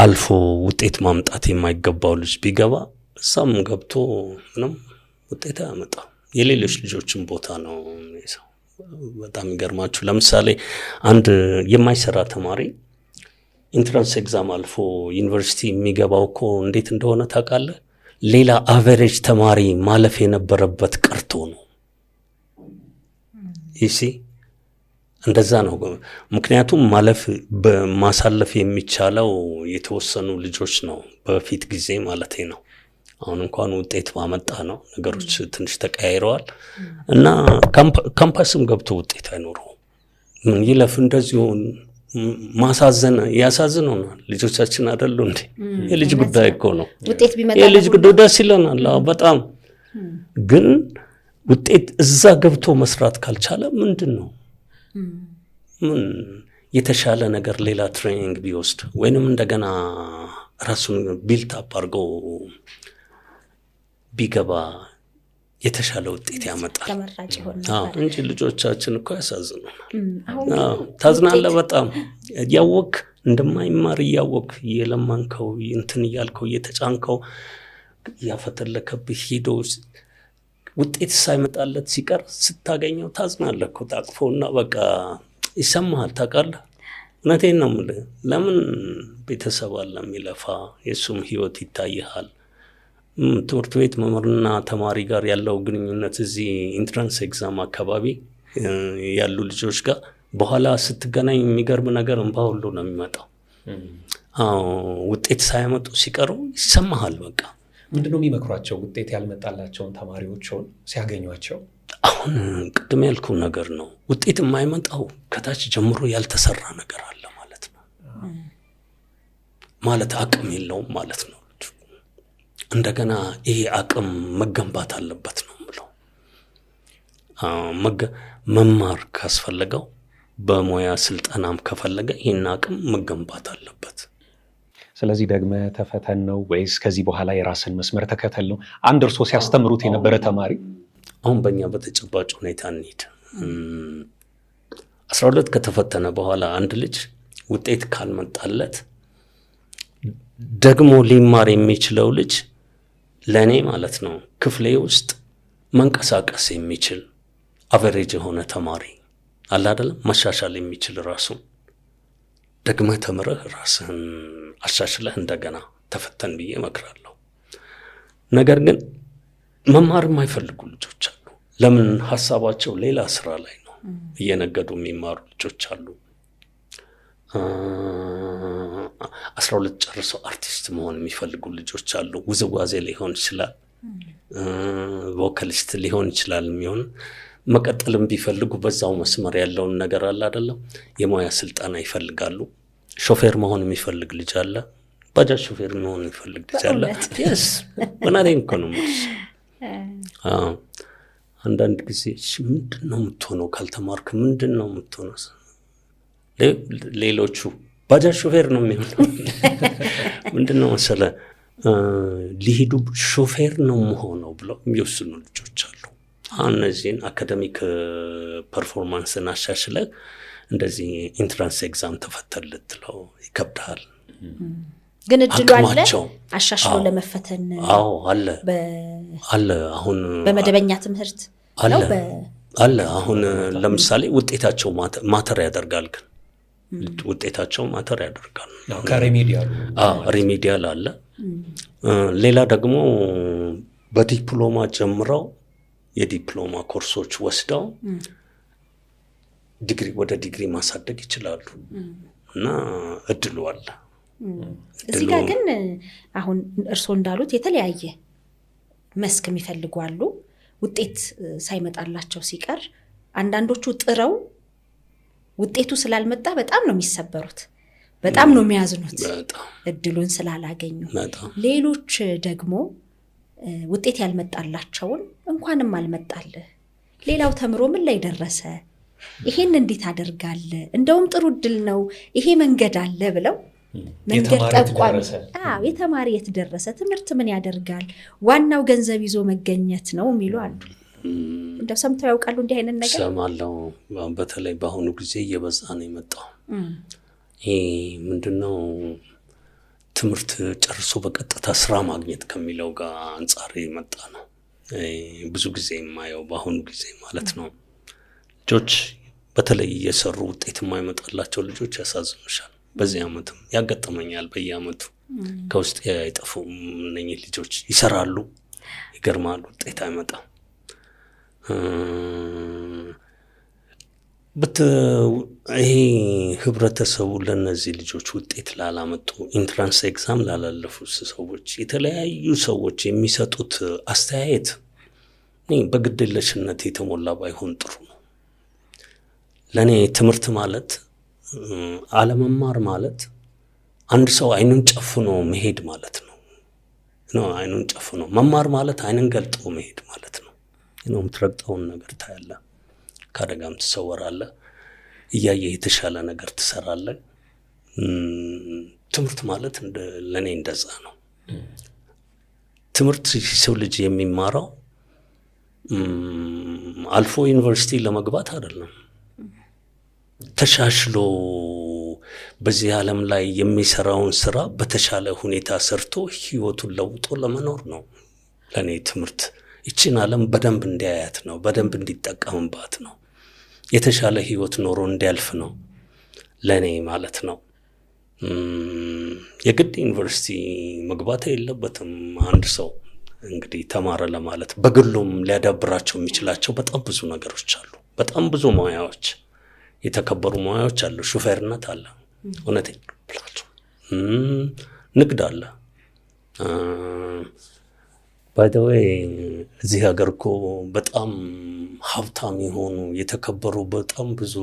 አልፎ ውጤት ማምጣት የማይገባው ልጅ ቢገባ እዛም ገብቶ ምንም ውጤት አያመጣም። የሌሎች ልጆችን ቦታ ነው የሚይዘው። በጣም ይገርማችሁ። ለምሳሌ አንድ የማይሰራ ተማሪ ኢንትራንስ ኤግዛም አልፎ ዩኒቨርሲቲ የሚገባው እኮ እንዴት እንደሆነ ታውቃለህ? ሌላ አቨሬጅ ተማሪ ማለፍ የነበረበት ቀርቶ ነው። ይሲ እንደዛ ነው። ምክንያቱም ማሳለፍ የሚቻለው የተወሰኑ ልጆች ነው፣ በፊት ጊዜ ማለቴ ነው። አሁን እንኳን ውጤት ማመጣ ነው፣ ነገሮች ትንሽ ተቀያይረዋል እና ካምፓስም ገብቶ ውጤት አይኖረው ምን ይለፍ እንደዚሁ ያሳዝነናል። ልጆቻችን አይደሉ እንዴ? የልጅ ጉዳይ እኮ ነው። ውጤት ቢመጣ የልጅ ጉዳይ ደስ ይለናል በጣም ግን ውጤት እዛ ገብቶ መስራት ካልቻለ ምንድን ነው ምን የተሻለ ነገር ሌላ ትሬኒንግ ቢወስድ ወይንም እንደገና ራሱን ቢልት አፕ አድርጎ ቢገባ የተሻለ ውጤት ያመጣል እንጂ ልጆቻችን እኮ ያሳዝኑናል። ታዝናለህ በጣም እያወቅ እንደማይማር እያወቅ የለማንከው እንትን እያልከው እየተጫንከው ያፈተለከብህ ሄዶ ውጤት ሳይመጣለት ሲቀር ስታገኘው ታዝናለህ እኮ ታቅፎና በቃ ይሰማሃል። ታውቃለህ፣ እውነቴን ነው የምልህ። ለምን ቤተሰብ አለ የሚለፋ የእሱም ህይወት ይታይሃል። ትምህርት ቤት መምህርና ተማሪ ጋር ያለው ግንኙነት እዚህ ኢንትራንስ ኤግዛም አካባቢ ያሉ ልጆች ጋር በኋላ ስትገናኝ የሚገርም ነገር እንባ ሁሉ ነው የሚመጣው። ውጤት ሳያመጡ ሲቀሩ ይሰማሃል በቃ። ምንድነው የሚመክሯቸው ውጤት ያልመጣላቸውን ተማሪዎችን ሲያገኟቸው? አሁን ቅድም ያልከው ነገር ነው። ውጤት የማይመጣው ከታች ጀምሮ ያልተሰራ ነገር አለ ማለት ነው። ማለት አቅም የለውም ማለት ነው። እንደገና ይሄ አቅም መገንባት አለበት ነው ብለው መማር ካስፈለገው በሙያ ስልጠናም ከፈለገ ይሄን አቅም መገንባት አለበት። ስለዚህ ደግመ ተፈተን ነው ወይስ ከዚህ በኋላ የራስን መስመር ተከተል ነው? አንድ እርሶ ሲያስተምሩት የነበረ ተማሪ አሁን በእኛ በተጨባጭ ሁኔታ እንሂድ። 12 ከተፈተነ በኋላ አንድ ልጅ ውጤት ካልመጣለት ደግሞ ሊማር የሚችለው ልጅ ለእኔ ማለት ነው ክፍሌ ውስጥ መንቀሳቀስ የሚችል አቨሬጅ የሆነ ተማሪ አለ አይደለም፣ መሻሻል የሚችል ራሱ ደግመህ ተምረህ ራስህን አሻሽለህ እንደገና ተፈተን ብዬ እመክራለሁ። ነገር ግን መማር የማይፈልጉ ልጆች አሉ። ለምን? ሀሳባቸው ሌላ ስራ ላይ ነው። እየነገዱ የሚማሩ ልጆች አሉ። 12 ጨርሰው አርቲስት መሆን የሚፈልጉ ልጆች አሉ። ውዝዋዜ ሊሆን ይችላል፣ ቮካሊስት ሊሆን ይችላል። የሚሆን መቀጠልም ቢፈልጉ በዛው መስመር ያለውን ነገር አለ አይደለም፣ የሙያ ስልጠና ይፈልጋሉ። ሾፌር መሆን የሚፈልግ ልጅ አለ። ባጃጅ ሾፌር መሆን የሚፈልግ ልጅ አለ። yes ወናዴን እኮ ነው። አንዳንድ ጊዜ ምንድን ነው የምትሆነው ካልተማርክ? ምንድን ነው የምትሆነው? ሌሎቹ ባጃጅ ሾፌር ነው የሚሆነው። ምንድን ነው መሰለህ ሊሄዱ ሾፌር ነው መሆነው ብለው የሚወስኑ ልጆች አሉ። እነዚህን አካዳሚክ ፐርፎርማንስን አሻሽለህ እንደዚህ ኢንትራንስ ኤግዛም ተፈተን ልትለው ይከብዳል። ግን እድሉ አለ አሻሽሎ ለመፈተን። አዎ አለ። አሁን በመደበኛ ትምህርት አለ። አሁን ለምሳሌ ውጤታቸው ማተር ያደርጋል። ግን ውጤታቸው ማተር ያደርጋል። ሪሜዲያል አለ። ሌላ ደግሞ በዲፕሎማ ጀምረው የዲፕሎማ ኮርሶች ወስደው ወደ ዲግሪ ማሳደግ ይችላሉ እና እድሉ አለ። እዚህ ጋር ግን አሁን እርስዎ እንዳሉት የተለያየ መስክ የሚፈልጉ አሉ። ውጤት ሳይመጣላቸው ሲቀር አንዳንዶቹ ጥረው ውጤቱ ስላልመጣ በጣም ነው የሚሰበሩት፣ በጣም ነው የሚያዝኑት እድሉን ስላላገኙ። ሌሎች ደግሞ ውጤት ያልመጣላቸውን እንኳንም አልመጣልህ፣ ሌላው ተምሮ ምን ላይ ደረሰ፣ ይሄን እንዴት አደርጋለ፣ እንደውም ጥሩ እድል ነው ይሄ መንገድ አለ ብለው መንገድ ጠቋሚ የተማሪ የት ደረሰ፣ ትምህርት ምን ያደርጋል፣ ዋናው ገንዘብ ይዞ መገኘት ነው የሚሉ አሉ። እንደው ሰምተው ያውቃሉ እንዲህ አይነት ነገር? ሰማለሁ። በተለይ በአሁኑ ጊዜ እየበዛ ነው የመጣው። ይሄ ምንድነው ትምህርት ጨርሶ በቀጥታ ስራ ማግኘት ከሚለው ጋር አንጻር የመጣ ነው። ብዙ ጊዜ የማየው በአሁኑ ጊዜ ማለት ነው። ልጆች በተለይ እየሰሩ ውጤት የማይመጣላቸው ልጆች ያሳዝኑሻል። በዚህ ዓመትም ያጋጥመኛል። በየዓመቱ ከውስጥ አይጠፉም እነኚህ ልጆች ይሰራሉ፣ ይገርማሉ፣ ውጤት አይመጣም። ይሄ ህብረተሰቡ ለነዚህ ልጆች ውጤት ላላመጡ ኢንትራንስ ኤግዛም ላላለፉ ሰዎች የተለያዩ ሰዎች የሚሰጡት አስተያየት በግድየለሽነት የተሞላ ባይሆን ጥሩ ነው። ለኔ ትምህርት ማለት አለመማር ማለት አንድ ሰው አይኑን ጨፍኖ መሄድ ማለት ነው። አይኑን ጨፍኖ መማር ማለት አይንን ገልጦ መሄድ ማለት ነው። የምትረግጠውን ነገር ታያለህ፣ ከአደጋም ትሰወራለህ፣ እያየህ የተሻለ ነገር ትሰራለህ። ትምህርት ማለት ለኔ እንደዛ ነው። ትምህርት ሰው ልጅ የሚማረው አልፎ ዩኒቨርሲቲ ለመግባት አይደለም። ተሻሽሎ በዚህ ዓለም ላይ የሚሰራውን ስራ በተሻለ ሁኔታ ሰርቶ ህይወቱን ለውጦ ለመኖር ነው። ለኔ ትምህርት ይችን ዓለም በደንብ እንዲያያት ነው፣ በደንብ እንዲጠቀምባት ነው፣ የተሻለ ህይወት ኖሮ እንዲያልፍ ነው ለኔ ማለት ነው። የግድ ዩኒቨርሲቲ መግባት የለበትም አንድ ሰው። እንግዲህ ተማረ ለማለት በግሉም ሊያዳብራቸው የሚችላቸው በጣም ብዙ ነገሮች አሉ። በጣም ብዙ ሙያዎች፣ የተከበሩ ሙያዎች አሉ። ሹፌርነት አለ፣ እውነተኛ ብላችሁ ንግድ አለ። ባይ ዘ ዌይ እዚህ ሀገር እኮ በጣም ሀብታም የሆኑ የተከበሩ በጣም ብዙ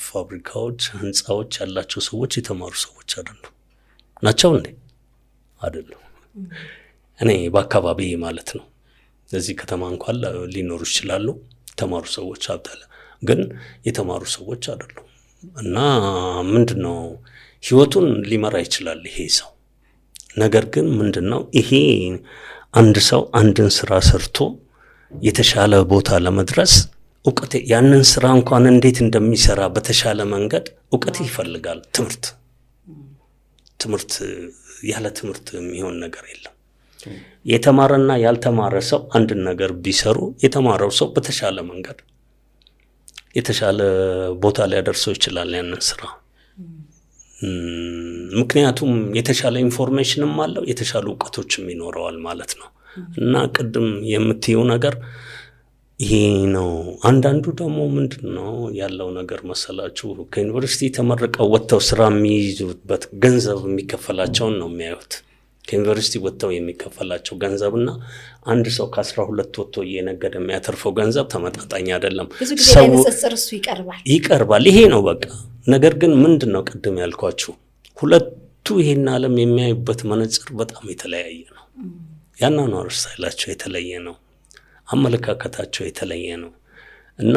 ፋብሪካዎች፣ ህንፃዎች ያላቸው ሰዎች የተማሩ ሰዎች አይደሉም ናቸው እንዴ? አይደሉም። እኔ በአካባቢ ማለት ነው እዚህ ከተማ እንኳን ሊኖሩ ይችላሉ የተማሩ ሰዎች አብታለ፣ ግን የተማሩ ሰዎች አይደሉም። እና ምንድነው ህይወቱን ሊመራ ይችላል ይሄ ሰው። ነገር ግን ምንድነው ይሄ አንድ ሰው አንድን ስራ ሰርቶ የተሻለ ቦታ ለመድረስ እውቀት፣ ያንን ስራ እንኳን እንዴት እንደሚሰራ በተሻለ መንገድ እውቀት ይፈልጋል። ትምህርት ያለ ትምህርት የሚሆን ነገር የለም። የተማረና ያልተማረ ሰው አንድን ነገር ቢሰሩ የተማረው ሰው በተሻለ መንገድ የተሻለ ቦታ ሊያደርሰው ይችላል ያንን ስራ። ምክንያቱም የተሻለ ኢንፎርሜሽንም አለው፣ የተሻለ እውቀቶችም ይኖረዋል ማለት ነው። እና ቅድም የምትየው ነገር ይሄ ነው። አንዳንዱ ደግሞ ምንድነው ያለው ነገር መሰላችሁ? ከዩኒቨርሲቲ ተመርቀው ወጥተው ስራ የሚይዙበት ገንዘብ የሚከፈላቸውን ነው የሚያዩት። ከዩኒቨርሲቲ ወጥተው የሚከፈላቸው ገንዘብና አንድ ሰው ከ12 ወጥቶ እየነገደ የሚያተርፈው ገንዘብ ተመጣጣኝ አይደለም። ብዙ ጊዜ ለንጽጽር እሱ ይቀርባል። ይሄ ነው በቃ። ነገር ግን ምንድነው ቅድም ያልኳችሁ ሁለቱ ይሄን ዓለም የሚያዩበት መነጽር በጣም የተለያየ ነው። ያናኗር ስታይላቸው የተለየ ነው። አመለካከታቸው የተለየ ነው። እና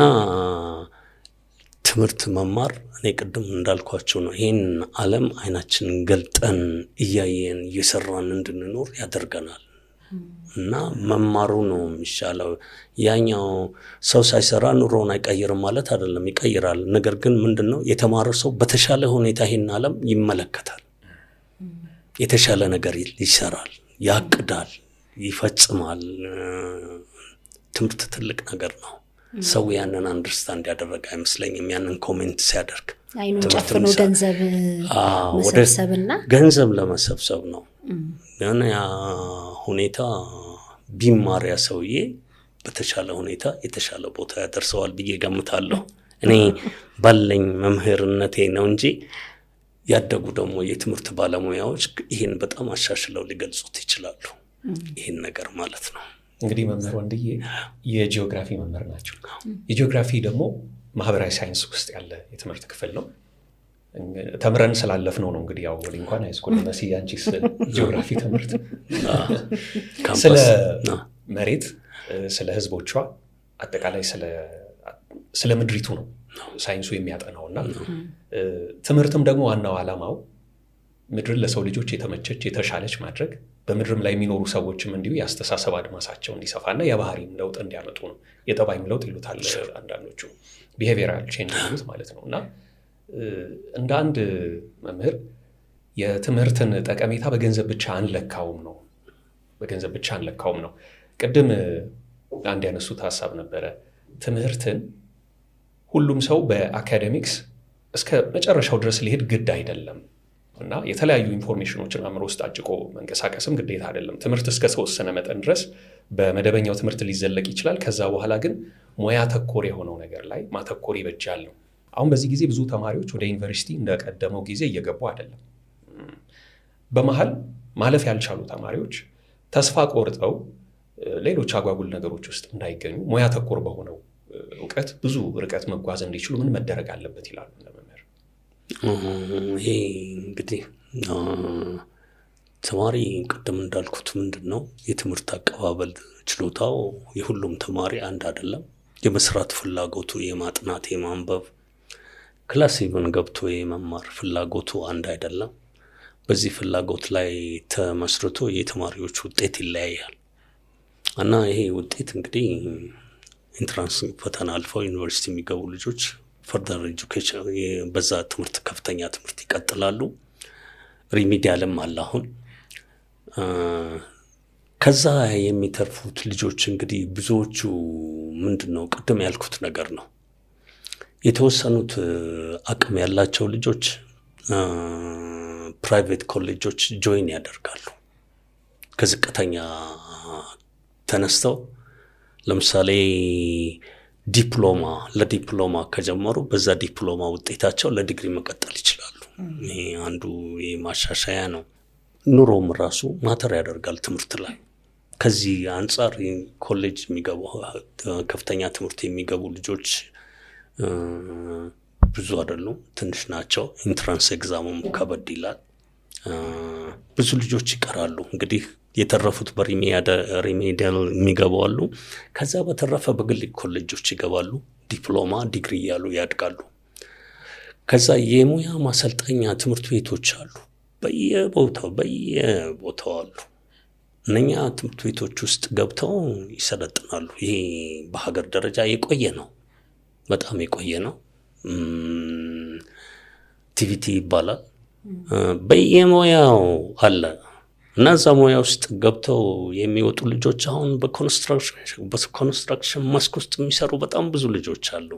ትምህርት መማር እኔ ቅድም እንዳልኳቸው ነው። ይህን ዓለም አይናችንን ገልጠን እያየን እየሰራን እንድንኖር ያደርገናል እና መማሩ ነው የሚሻለው። ያኛው ሰው ሳይሰራ ኑሮውን አይቀይርም ማለት አይደለም፣ ይቀይራል። ነገር ግን ምንድነው የተማረ ሰው በተሻለ ሁኔታ ይህን ዓለም ይመለከታል፣ የተሻለ ነገር ይሰራል፣ ያቅዳል፣ ይፈጽማል። ትምህርት ትልቅ ነገር ነው። ሰው ያንን አንደርስታንድ ያደረገ አይመስለኝም። ያንን ኮሜንት ሲያደርግ አይኑን ጨፍኖ ገንዘብ መሰብሰብና ገንዘብ ለመሰብሰብ ነው። ግን ያ ሁኔታ ቢማር ያ ሰውዬ በተሻለ ሁኔታ የተሻለ ቦታ ያደርሰዋል ብዬ ገምታለሁ። እኔ ባለኝ መምህርነቴ ነው እንጂ ያደጉ ደግሞ የትምህርት ባለሙያዎች ይህን በጣም አሻሽለው ሊገልጹት ይችላሉ። ይህን ነገር ማለት ነው። እንግዲህ መምህር ወንድዬ የጂኦግራፊ መምህር ናቸው። የጂኦግራፊ ደግሞ ማህበራዊ ሳይንስ ውስጥ ያለ የትምህርት ክፍል ነው። ተምረን ስላለፍነው ነው እንግዲህ ያው ወደ እንኳን ሃይስኩል መሲ አንቺስ ጂኦግራፊ ትምህርት ስለ መሬት፣ ስለ ህዝቦቿ፣ አጠቃላይ ስለ ምድሪቱ ነው ሳይንሱ የሚያጠናውና ትምህርትም ደግሞ ዋናው ዓላማው ምድርን ለሰው ልጆች የተመቸች የተሻለች ማድረግ፣ በምድርም ላይ የሚኖሩ ሰዎችም እንዲሁ ያስተሳሰብ አድማሳቸው እንዲሰፋና የባህሪም ለውጥ እንዲያመጡ ነው። የጠባይም ለውጥ ይሉታል አንዳንዶቹ፣ ቢሄቪየራል ቼንጅ ይሉት ማለት ነው። እና እንደ አንድ መምህር የትምህርትን ጠቀሜታ በገንዘብ ብቻ አንለካውም ነው። ቅድም አንድ ያነሱት ሀሳብ ነበረ። ትምህርትን ሁሉም ሰው በአካዴሚክስ እስከ መጨረሻው ድረስ ሊሄድ ግድ አይደለም እና የተለያዩ ኢንፎርሜሽኖችን አእምሮ ውስጥ አጭቆ መንቀሳቀስም ግዴታ አይደለም። ትምህርት እስከ ተወሰነ መጠን ድረስ በመደበኛው ትምህርት ሊዘለቅ ይችላል። ከዛ በኋላ ግን ሙያ ተኮር የሆነው ነገር ላይ ማተኮር ይበጃል ነው። አሁን በዚህ ጊዜ ብዙ ተማሪዎች ወደ ዩኒቨርሲቲ እንደቀደመው ጊዜ እየገቡ አይደለም። በመሀል ማለፍ ያልቻሉ ተማሪዎች ተስፋ ቆርጠው ሌሎች አጓጉል ነገሮች ውስጥ እንዳይገኙ ሙያ ተኮር በሆነው እውቀት ብዙ ርቀት መጓዝ እንዲችሉ ምን መደረግ አለበት ይላሉ ለመምህር? ይሄ እንግዲህ ተማሪ ቅድም እንዳልኩት ምንድን ነው የትምህርት አቀባበል ችሎታው የሁሉም ተማሪ አንድ አይደለም። የመስራት ፍላጎቱ፣ የማጥናት የማንበብ ክላስ ኢቨን ገብቶ የመማር ፍላጎቱ አንድ አይደለም። በዚህ ፍላጎት ላይ ተመስርቶ የተማሪዎች ውጤት ይለያያል እና ይሄ ውጤት እንግዲህ ኢንትራንስ ፈተና አልፈው ዩኒቨርሲቲ የሚገቡ ልጆች ፈርደር ኤጁኬሽን በዛ ትምህርት ከፍተኛ ትምህርት ይቀጥላሉ። ሪሚዲያልም አለ አሁን። ከዛ የሚተርፉት ልጆች እንግዲህ ብዙዎቹ ምንድነው ቅድም ያልኩት ነገር ነው። የተወሰኑት አቅም ያላቸው ልጆች ፕራይቬት ኮሌጆች ጆይን ያደርጋሉ። ከዝቅተኛ ተነስተው ለምሳሌ ለዲፕሎማ ከጀመሩ በዛ ዲፕሎማ ውጤታቸው ለዲግሪ መቀጠል ይችላሉ። ይሄ አንዱ ማሻሻያ ነው። ኑሮም ራሱ ማተር ያደርጋል ትምህርት ላይ። ከዚህ አንጻር ኮሌጅ የሚገቡ ከፍተኛ ትምህርት የሚገቡ ልጆች ብዙ አይደሉም፣ ትንሽ ናቸው። ኢንትራንስ ኤግዛሙም ከበድ ይላል። ብዙ ልጆች ይቀራሉ። እንግዲህ የተረፉት በሪሜዲያል የሚገቡ አሉ። ከዛ በተረፈ በግል ኮሌጆች ይገባሉ። ዲፕሎማ ዲግሪ እያሉ ያድጋሉ። ከዛ የሙያ ማሰልጠኛ ትምህርት ቤቶች አሉ፣ በየቦታው አሉ። እነኛ ትምህርት ቤቶች ውስጥ ገብተው ይሰለጥናሉ። ይሄ በሀገር ደረጃ የቆየ ነው፣ በጣም የቆየ ነው። ቲቪቲ ይባላል። በየሙያው አለ እና እዛ ሙያ ውስጥ ገብተው የሚወጡ ልጆች አሁን በኮንስትራክሽን መስክ ውስጥ የሚሰሩ በጣም ብዙ ልጆች አሉ።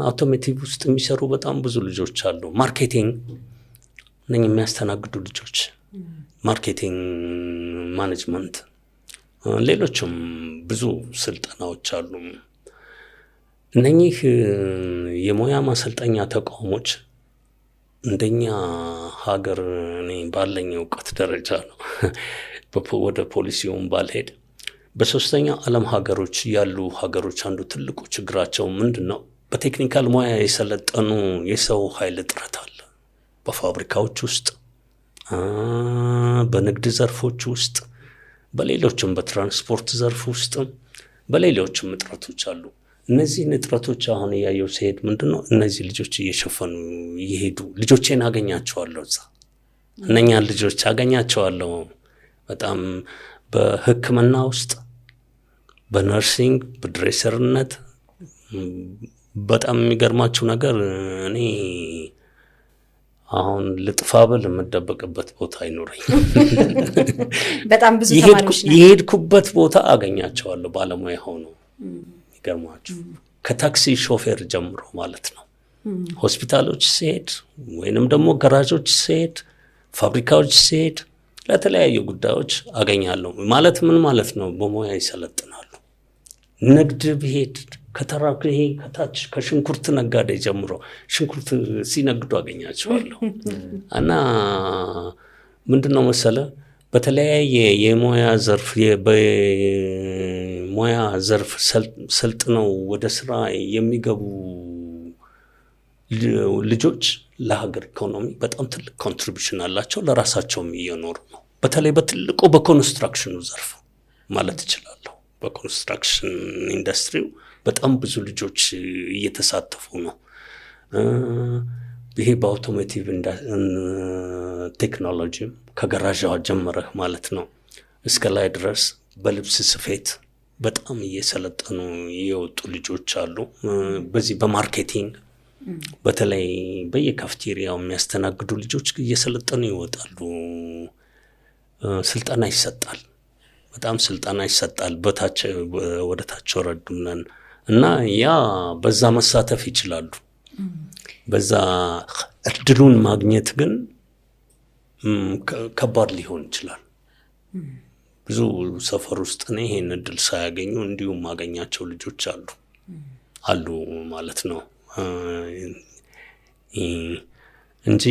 አውቶሞቲቭ ውስጥ የሚሰሩ በጣም ብዙ ልጆች አሉ። ማርኬቲንግ እነኝህ የሚያስተናግዱ ልጆች፣ ማርኬቲንግ፣ ማኔጅመንት፣ ሌሎችም ብዙ ስልጠናዎች አሉ። እነኚህ የሙያ ማሰልጠኛ ተቋሞች እንደኛ ሀገር እኔ ባለኝ እውቀት ደረጃ ነው ወደ ፖሊሲውን ባልሄድ፣ በሶስተኛው ዓለም ሀገሮች ያሉ ሀገሮች አንዱ ትልቁ ችግራቸው ምንድን ነው? በቴክኒካል ሙያ የሰለጠኑ የሰው ኃይል እጥረት አለ። በፋብሪካዎች ውስጥ፣ በንግድ ዘርፎች ውስጥ፣ በሌሎችም በትራንስፖርት ዘርፍ ውስጥ በሌሎችም እጥረቶች አሉ። እነዚህ ንጥረቶች አሁን ያየው ሲሄድ ምንድነው እነዚህ ልጆች እየሸፈኑ ይሄዱ ልጆቼን አገኛቸዋለሁ እዛ እነኛን ልጆች አገኛቸዋለሁ በጣም በሕክምና ውስጥ በነርሲንግ በድሬሰርነት በጣም የሚገርማችሁ ነገር እኔ አሁን ልጥፋ ብል የምደበቅበት ቦታ አይኖረኝ በጣም ብዙ ተማሪዎች የሄድኩበት ቦታ አገኛቸዋለሁ ባለሙያ ሆኖ ይገርማችሁ ከታክሲ ሾፌር ጀምሮ ማለት ነው ሆስፒታሎች ሲሄድ ወይንም ደግሞ ጋራዦች ሲሄድ ፋብሪካዎች ሲሄድ ለተለያዩ ጉዳዮች አገኛለሁ ማለት ምን ማለት ነው በሙያ ይሰለጥናሉ ንግድ ብሄድ ከተራክ ይሄ ከታች ከሽንኩርት ነጋዴ ጀምሮ ሽንኩርት ሲነግዱ አገኛቸዋለሁ እና ምንድነው መሰለ በተለያየ የሙያ ዘርፍ ሰልጥነው ወደ ስራ የሚገቡ ልጆች ለሀገር ኢኮኖሚ በጣም ትልቅ ኮንትሪቢዩሽን አላቸው ለራሳቸውም እየኖሩ ነው በተለይ በትልቁ በኮንስትራክሽኑ ዘርፍ ማለት እችላለሁ በኮንስትራክሽን ኢንዱስትሪው በጣም ብዙ ልጆች እየተሳተፉ ነው ይሄ በአውቶሞቲቭ ቴክኖሎጂ ከጋራዥ ጀምረህ ማለት ነው እስከ ላይ ድረስ በልብስ ስፌት በጣም እየሰለጠኑ የወጡ ልጆች አሉ በዚህ በማርኬቲንግ በተለይ በየካፍቴሪያው የሚያስተናግዱ ልጆች እየሰለጠኑ ይወጣሉ ስልጠና ይሰጣል በጣም ስልጠና ይሰጣል በታች ወደታች ወረዱነን እና ያ በዛ መሳተፍ ይችላሉ በዛ እድሉን ማግኘት ግን ከባድ ሊሆን ይችላል ብዙ ሰፈር ውስጥ ነው ይሄን እድል ሳያገኙ እንዲሁም ማገኛቸው ልጆች አሉ ማለት ነው እንጂ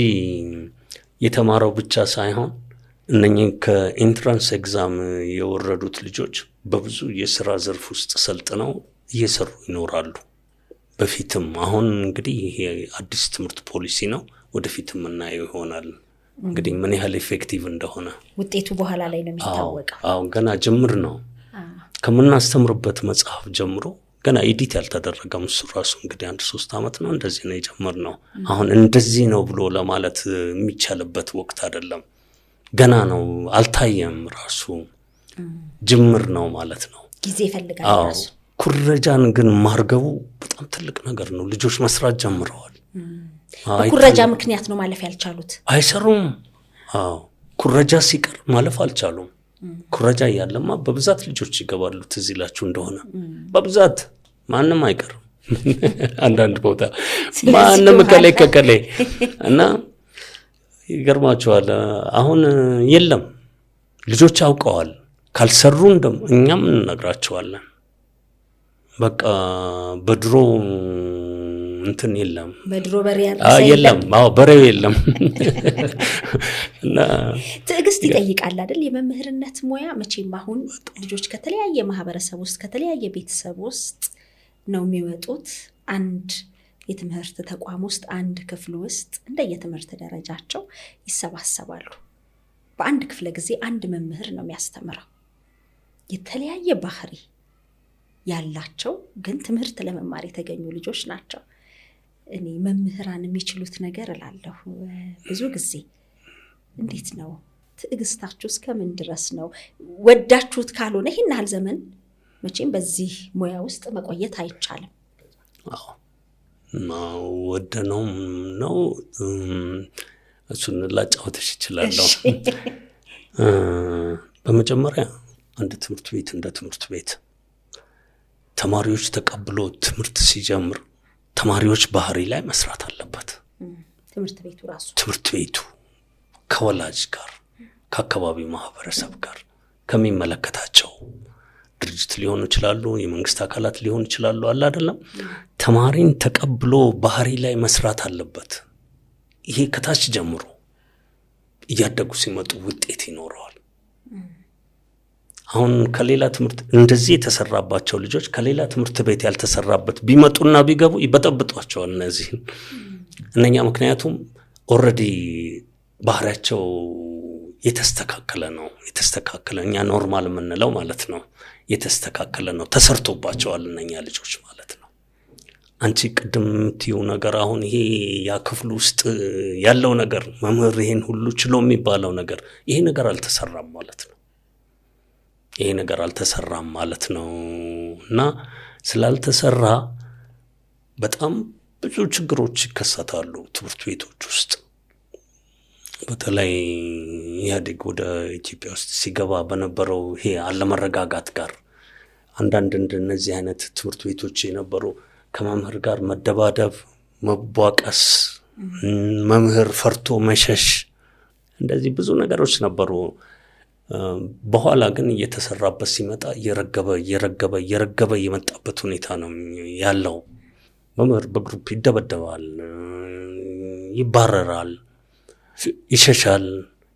የተማረው ብቻ ሳይሆን እነኚህ ከኢንትራንስ ኤግዛም የወረዱት ልጆች በብዙ የሥራ ዘርፍ ውስጥ ሰልጥነው እየሰሩ ይኖራሉ በፊትም አሁን እንግዲህ ይሄ አዲስ ትምህርት ፖሊሲ ነው ወደፊትም እናየው ይሆናል እንግዲህ ምን ያህል ኢፌክቲቭ እንደሆነ ውጤቱ በኋላ ላይ ነው የሚታወቀው አሁን ገና ጅምር ነው ከምናስተምርበት መጽሐፍ ጀምሮ ገና ኤዲት ያልተደረገም እሱ ራሱ እንግዲህ 1-3 አመት ነው እንደዚህ ነው የጀመርነው አሁን እንደዚህ ነው ብሎ ለማለት የሚቻልበት ወቅት አይደለም ገና ነው አልታየም ራሱ ጅምር ነው ማለት ነው ጊዜ ይፈልጋል ራሱ ኩረጃን ግን ማርገቡ በጣም ትልቅ ነገር ነው ልጆች መስራት ጀምረዋል ኩረጃ ምክንያት ነው ማለፍ ያልቻሉት አይሰሩም ኩረጃ ሲቀር ማለፍ አልቻሉም ኩረጃ ያለማ በብዛት ልጆች ይገባሉ ትዝ ይላችሁ እንደሆነ በብዛት ማንንም አይቀርም አንዳንድ ቦታ ማንንም ከለከለ እና ይገርማቸዋል አሁን የለም ልጆች አውቀዋል ካልሰሩ እንደም እኛም እንነግራቸዋለን በቃ በድሮ እንትን የለም በድሮ በሪያን የለም በሬው የለም እና ትዕግስት ይጠይቃል አይደል የመምህርነት ሙያ መቼም አሁን ልጆች ከተለያየ ማህበረሰብ ውስጥ ከተለያየ ቤተሰብ ውስጥ ነው የሚወጡት አንድ የትምህርት ተቋም ውስጥ አንድ ክፍል ውስጥ እንደየትምህርት ደረጃቸው ይሰባሰባሉ በአንድ ክፍለ ጊዜ አንድ መምህር ነው የሚያስተምረው የተለያየ ባህሪ ያላቸው ግን ትምህርት ለመማር የተገኙ ልጆች ናቸው እኔ መምህራን የሚችሉት ነገር እላለሁ ብዙ ጊዜ እንዴት ነው ትዕግስታችሁ እስከምን ድረስ ነው ወዳችሁት ካልሆነ ይሄን ያህል ዘመን መቼም በዚህ ሙያ ውስጥ መቆየት አይቻልም ወደነው ነው እሱን ላጫውተሽ ይችላልው በመጀመሪያ አንድ ትምህርት ቤት እንደ ትምህርት ቤት ተማሪዎች ተቀብሎ ትምህርት ሲጀምር ተማሪዎች ባህሪ ላይ መስራት አለበት ትምህርት ቤቱ ከወላጅ ጋር ከአካባቢው ማህበረሰብ ጋር ከሚመለከታቸው ድርጅት ሊሆኑ ይችላሉ የመንግስት አካላት ሊሆኑ ይችላሉ አለ አይደለም ተማሪን ተቀብሎ ባህሪ ላይ መስራት አለበት ይሄ ከታች ጀምሮ እያደጉ ሲመጡ ውጤት ይኖረዋል አሁን ከሌላ ትምህርት እንደዚህ የተሰራባቸው ልጆች ከሌላ ትምህርት ቤት ያልተሰራበት ቢመጡና ቢገቡ ይበጠብጧቸዋል እነኛ ምክንያቱም ኦሬዲ ባህሪያቸው የተስተካከለ ነው እኛ ኖርማል የምንለው ማለት ነው የተስተካከለ ነው ተሰርቶባቸዋል እነኛ ልጆች ማለት ነው አንቺ ቅድም የምትይው ነገር አሁን ይሄ ያ ክፍል ውስጥ ያለው ነገር መምህር ይሄን ሁሉ ችሎ የሚባለው ነገር ይሄ ነገር አልተሰራም ማለት ነው። ይሄ ነገር አልተሰራም ማለት ነው እና ስላልተሰራ በጣም ብዙ ችግሮች ይከሰታሉ ትምህርት ቤቶች ውስጥ። በተለይ ኢህአዴግ ወደ ኢትዮጵያ ውስጥ ሲገባ በነበረው ይሄ አለመረጋጋት ጋር አንዳንድ እንደነዚህ አይነት ትምህርት ቤቶች የነበሩ ከመምህር ጋር መደባደብ፣ መቧቀስ፣ መምህር ፈርቶ መሸሽ፣ እንደዚህ ብዙ ነገሮች ነበሩ። በኋላ ግን እየተሰራበት ሲመጣ እየረገበ የመጣበት ሁኔታ ነው ያለው። መምህር በግሩፕ ይደበደባል፣ ይባረራል፣ ይሸሻል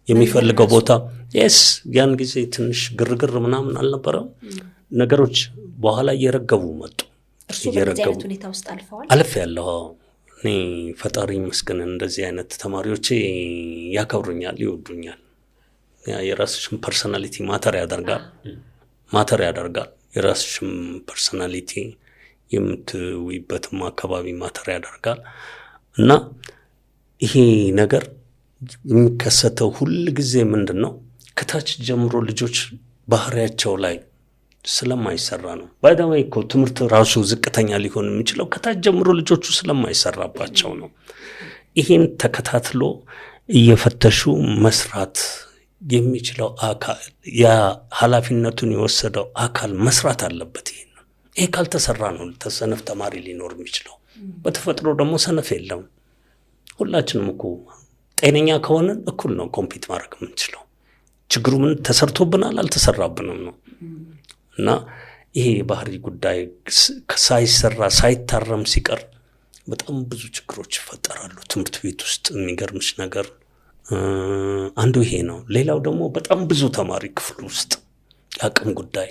የሚፈልገው ቦታ። ያን ጊዜ ትንሽ ግርግር ምናምን አልነበረም። ነገሮች በኋላ እየረገቡ መጡ። እርሱ በዚህ አይነት ሁኔታ ውስጥ አልፍ ያለው እኔ ፈጣሪ ይመስገን እንደዚህ አይነት ተማሪዎቼ ያከብሩኛል፣ ይወዱኛል። የራስሽም ፐርሰናሊቲ ማተር ያደርጋል። የራስሽም ፐርሰናሊቲ የምትውይበትም አካባቢ ማተር ያደርጋል እና ይሄ ነገር የሚከሰተው ሁል ጊዜ ምንድን ነው ከታች ጀምሮ ልጆች ባህሪያቸው ላይ ስለማይሰራ ነው። ባይዳወይ እኮ ትምህርት ራሱ ዝቅተኛ ሊሆን የሚችለው ከታች ጀምሮ ልጆቹ ስለማይሰራባቸው ነው። ይሄን ተከታትሎ እየፈተሹ መስራት የሚችለው አካል ያ ኃላፊነቱን የወሰደው አካል መስራት አለበት። ይሄ ካልተሰራ ነው ሰነፍ ተማሪ ሊኖር የሚችለው። በተፈጥሮ ደግሞ ሰነፍ የለም። ሁላችንም እኮ ጤነኛ ከሆነን እኩል ነው ኮምፒት ማድረግ የምንችለው። ችግሩ ምን ተሰርቶብናል አልተሰራብንም ነው እና ይሄ የባህሪ ጉዳይ ሳይሰራ ሳይታረም ሲቀር በጣም ብዙ ችግሮች ይፈጠራሉ ትምህርት ቤት ውስጥ። የሚገርምሽ ነገር አንዱ ይሄ ነው። ሌላው ደግሞ በጣም ብዙ ተማሪ ክፍል ውስጥ የአቅም ጉዳይ፣